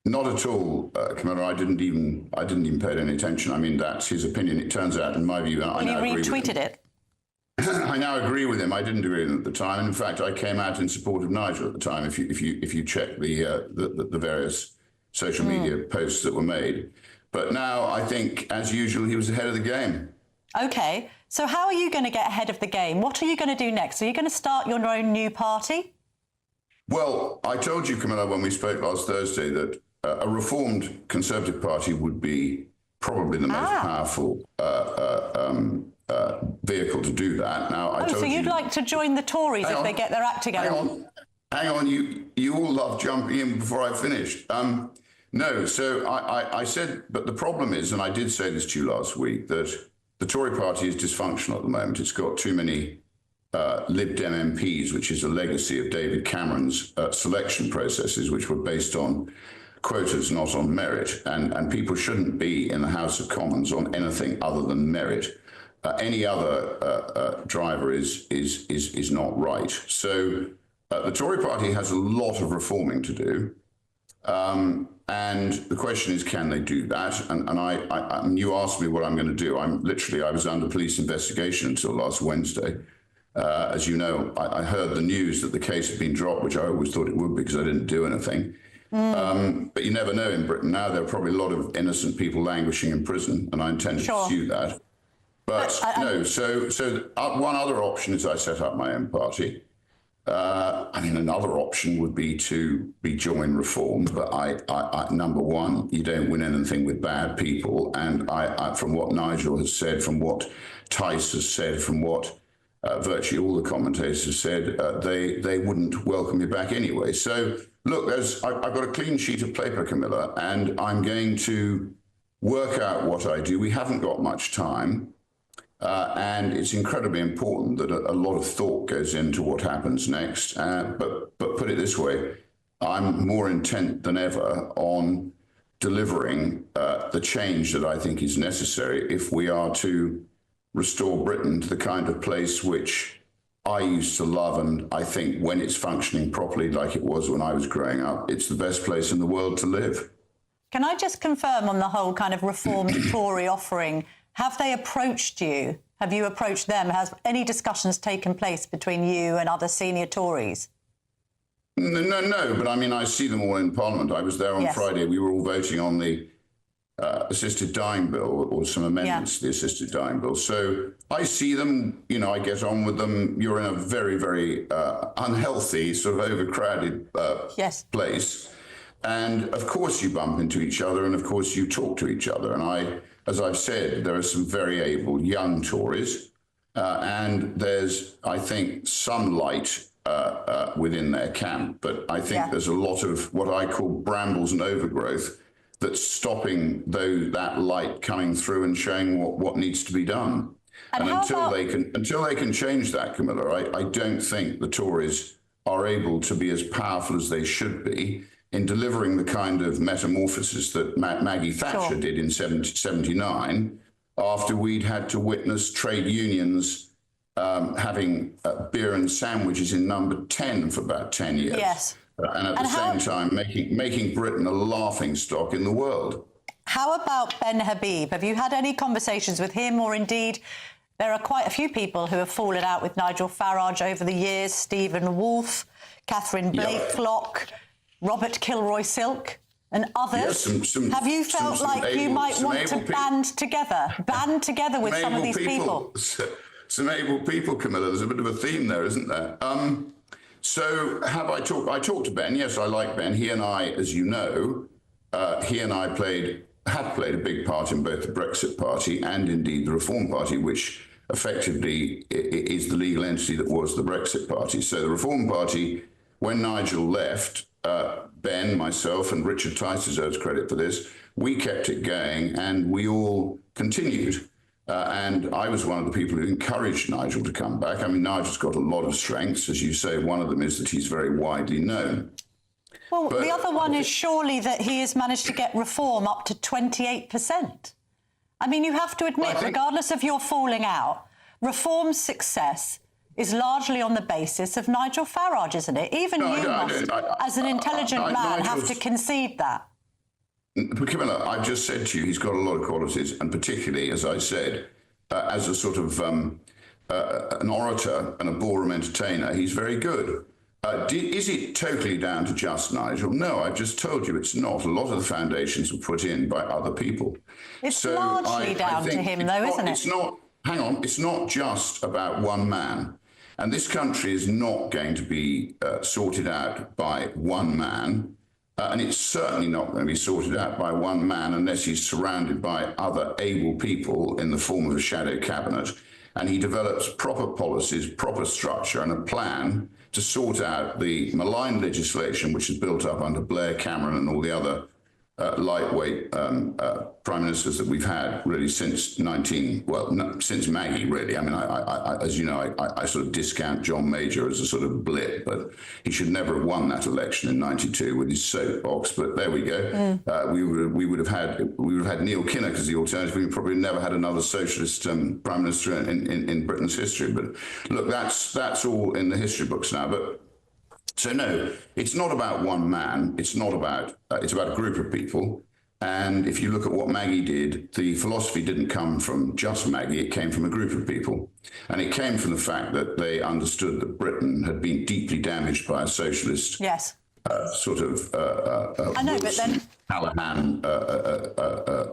Not at all, Camilla. I didn't even pay any attention. I mean, that's his opinion. It turns out, in my view, I now agree with him. You retweeted it. I now agree with him. I didn't agree with him at the time. And in fact, I came out in support of Nigel at the time. If you check the various social media posts that were made, but now I think, as usual, he was ahead of the game. Okay, so how are you going to get ahead of the game? What are you going to do next? Are you going to start your own new party? Well, I told you, Camilla, when we spoke last Thursday, that a reformed Conservative Party would be probably the most powerful vehicle to do that. Now, I told so you'd like to join the Tories if they get their act together? Hang on, you all love jumping in before I finished. No, so I said, but the problem is, and I did say this to you last week, that the Tory party is dysfunctional at the moment. It's got too many Lib Dem MPs, which is a legacy of David Cameron's selection processes, which were based on quotas, not on merit. And people shouldn't be in the House of Commons on anything other than merit. Any other driver is not right. So the Tory party has a lot of reforming to do. And the question is, can they do that? And you asked me what I'm going to do. I was under police investigation until last Wednesday. As you know, I heard the news that the case had been dropped, which I always thought it would because I didn't do anything. But you never know in Britain. Now there are probably a lot of innocent people languishing in prison, and I intend to pursue that. But no, so one other option is I set up my own party. I mean, another option would be to join Reform, but I number one, you don't win anything with bad people. And I from what Nigel has said, from what Tice has said, from what virtually all the commentators have said, they wouldn't welcome me back anyway. So look, I've got a clean sheet of paper, Camilla, and I'm going to work out what I do. We haven't got much time. And it's incredibly important that a lot of thought goes into what happens next. But put it this way, I'm more intent than ever on delivering the change that I think is necessary if we are to restore Britain to the kind of place which I used to love. And I think when it's functioning properly, like it was when I was growing up, it's the best place in the world to live. Can I just confirm on the whole kind of reformed Tory offering? Have they approached you Have you approached them? Has any discussions taken place between you and other senior Tories? No, but I mean, I see them all in Parliament. I was there on Friday. We were all voting on the assisted dying bill, or some amendments to the assisted dying bill. So I see them, you know, I get on with them. You're in a very, very unhealthy, sort of overcrowded place. And of course you bump into each other, and of course you talk to each other. And as I've said, there are some very able young Tories, and there's, I think, some light within their camp. But I think there's a lot of what I call brambles and overgrowth that's stopping that light coming through and showing what needs to be done. And until they can change that, Camilla, I don't think the Tories are able to be as powerful as they should be in delivering the kind of metamorphosis that Maggie Thatcher did in 1979, after we'd had to witness trade unions having beer and sandwiches in number 10 for about 10 years. Yes. And at the same time, making Britain a laughing stock in the world. How about Ben Habib? Have you had any conversations with him, or indeed, there are quite a few people who have fallen out with Nigel Farage over the years, Stephen Wolfe, Catherine Blakelock, Robert Kilroy-Silk and others. Yes, have you felt like you might want to band together with some of these people? Some able people, Camilla. There's a bit of a theme there, isn't there? So I talked to Ben. Yes, I like Ben. He and I, as you know, he and I have played a big part in both the Brexit Party and indeed the Reform Party, which effectively is the legal entity that was the Brexit Party. So the Reform Party, when Nigel left, Ben, myself, and Richard Tice deserves credit for this, we kept it going and we all continued. And I was one of the people who encouraged Nigel to come back. I mean, Nigel's got a lot of strengths. As you say, one of them is that he's very widely known. Well, the other one is surely that he has managed to get reform up to 28%. I mean, you have to admit, regardless of your falling out, reform's success is largely on the basis of Nigel Farage, isn't it? Even you must, as an intelligent man, have to concede that. Camilla, I've just said to you, he's got a lot of qualities, and particularly, as I said, as a sort of an orator and a ballroom entertainer, he's very good. Is it totally down to just Nigel? No, I've just told you it's not. A lot of the foundations were put in by other people. It's largely down to him, though, isn't it? It's not. Hang on. It's not just about one man. And this country is not going to be sorted out by one man. And it's certainly not going to be sorted out by one man unless he's surrounded by other able people in the form of a shadow cabinet. And he develops proper policies, proper structure, and a plan to sort out the malign legislation which is built up under Blair, Cameron, and all the other lightweight prime ministers that we've had really since since Maggie, really. I mean, I as you know, I sort of discount John Major as a sort of blip, but he should never have won that election in '92 with his soapbox. But there we go. We would have had Neil Kinnock as the alternative. We probably never had another socialist prime minister in Britain's history. But look, that's all in the history books now. But so no, it's not about one man. It's not about. It's about a group of people. And if you look at what Maggie did, the philosophy didn't come from just Maggie. It came from a group of people, and it came from the fact that they understood that Britain had been deeply damaged by a socialist sort of I know, but then Callahan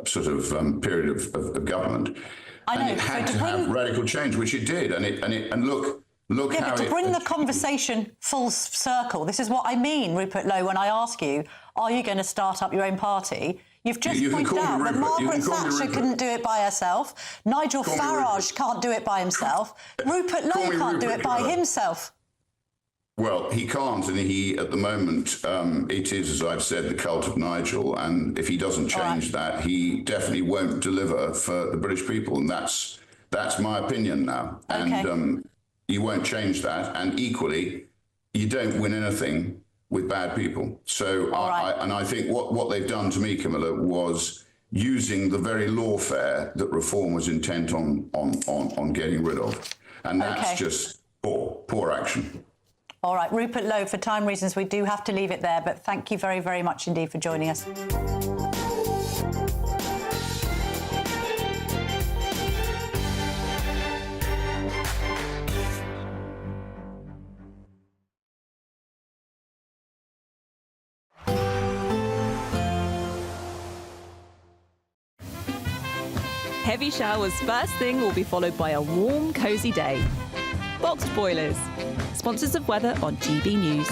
sort of period of government. I know, and it had to have radical change, which it did. And look. Yeah, but to bring the conversation full circle, this is what I mean, Rupert Lowe, when I ask you, are you going to start up your own party? You've just pointed out that Margaret Thatcher couldn't do it by herself. Nigel Farage can't do it by himself. Rupert Lowe can't do it by himself. Well, he can't, and he, at the moment, it is, as I've said, the cult of Nigel, and if he doesn't change that, he definitely won't deliver for the British people, and that's my opinion now. And you won't change that, and equally, you don't win anything with bad people. So, I think what they've done to me, Camilla, was using the very lawfare that reform was intent on getting rid of, and that's just poor action. All right, Rupert Lowe, for time reasons, we do have to leave it there, but thank you very, very much indeed for joining us. Heavy showers first thing will be followed by a warm, cosy day. Boxed boilers, sponsors of weather on GB News.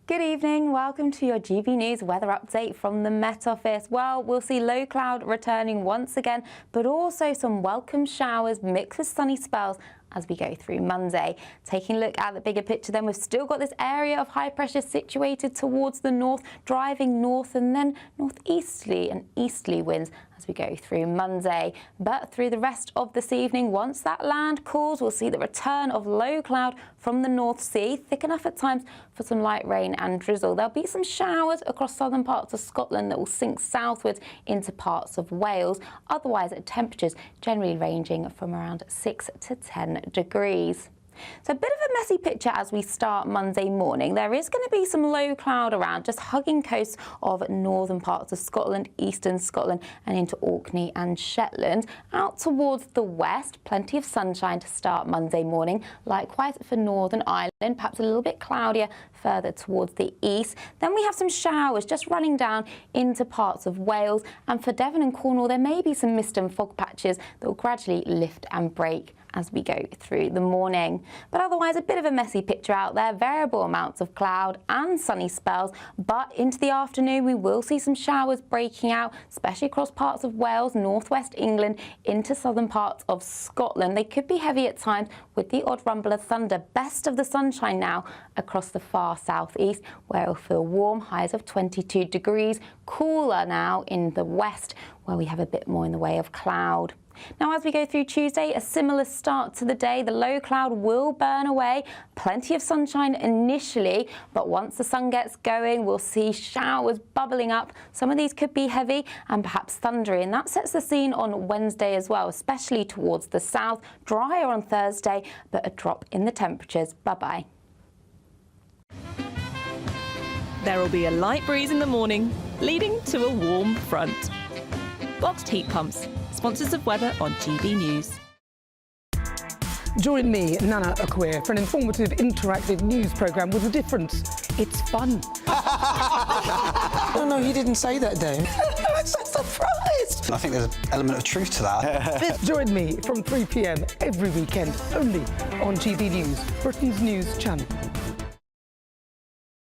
Good evening, welcome to your GB News weather update from the Met Office. Well, we'll see low cloud returning once again, but also some welcome showers mixed with sunny spells as we go through Monday. Taking a look at the bigger picture then, we've still got this area of high pressure situated towards the north, driving north and then northeasterly and easterly winds as we go through Monday. But through the rest of this evening, once that land cools, we'll see the return of low cloud from the North Sea, thick enough at times for some light rain and drizzle. There'll be some showers across southern parts of Scotland that will sink southwards into parts of Wales. Otherwise, temperatures generally ranging from around 6 to 10 degrees. So a bit of a messy picture as we start Monday morning. There is going to be some low cloud around, just hugging coasts of northern parts of Scotland, eastern Scotland and into Orkney and Shetland. Out towards the west, plenty of sunshine to start Monday morning. Likewise for Northern Ireland, perhaps a little bit cloudier further towards the east. Then we have some showers just running down into parts of Wales. And for Devon and Cornwall, there may be some mist and fog patches that will gradually lift and break as we go through the morning. But otherwise, a bit of a messy picture out there, variable amounts of cloud and sunny spells, but into the afternoon we will see some showers breaking out, especially across parts of Wales, northwest England, into southern parts of Scotland. They could be heavy at times with the odd rumble of thunder. Best of the sunshine now across the far southeast, where it'll feel warm, highs of 22 degrees, cooler now in the west, where we have a bit more in the way of cloud. Now, as we go through Tuesday, a similar start to the day. The low cloud will burn away. Plenty of sunshine initially, but once the sun gets going, we'll see showers bubbling up. Some of these could be heavy and perhaps thundery, and that sets the scene on Wednesday as well, especially towards the south. Drier on Thursday, but a drop in the temperatures. Bye-bye. There will be a light breeze in the morning, leading to a warm front. Boxed heat pumps, sponsors of weather on GB News. Join me, Nana Akweer, for an informative, interactive news programme with a difference. It's fun. No, he didn't say that, though. I'm so surprised. I think there's an element of truth to that. Join me from 3 p.m. every weekend, only on GB News, Britain's news channel.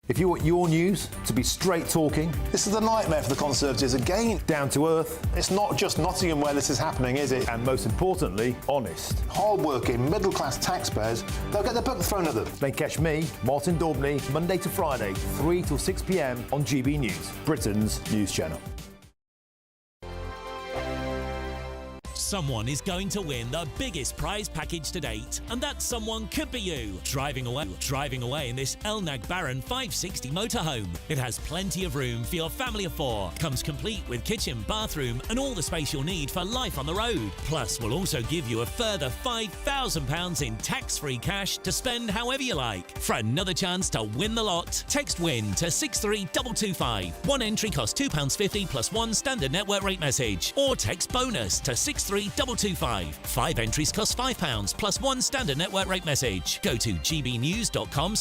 If you want your news to be straight talking... This is a nightmare for the Conservatives again. Down to earth. It's not just Nottingham where this is happening, is it? And most importantly, honest. Hard-working, middle-class taxpayers, they'll get their book thrown at them. Then catch me, Martin Daubney, Monday to Friday, 3 till 6 p.m. on GB News, Britain's news channel. Someone is going to win the biggest prize package to date, and that someone could be you. Driving away in this Elnag Baron 560 motorhome. It has plenty of room for your family of 4. Comes complete with kitchen, bathroom, and all the space you'll need for life on the road. Plus, we'll also give you a further £5,000 in tax-free cash to spend however you like. For another chance to win the lot, text WIN to 63225. One entry costs £2.50 plus one standard network rate message, or text BONUS to 63225. 5 entries cost £5 plus one standard network rate message. Go to gbnews.com/.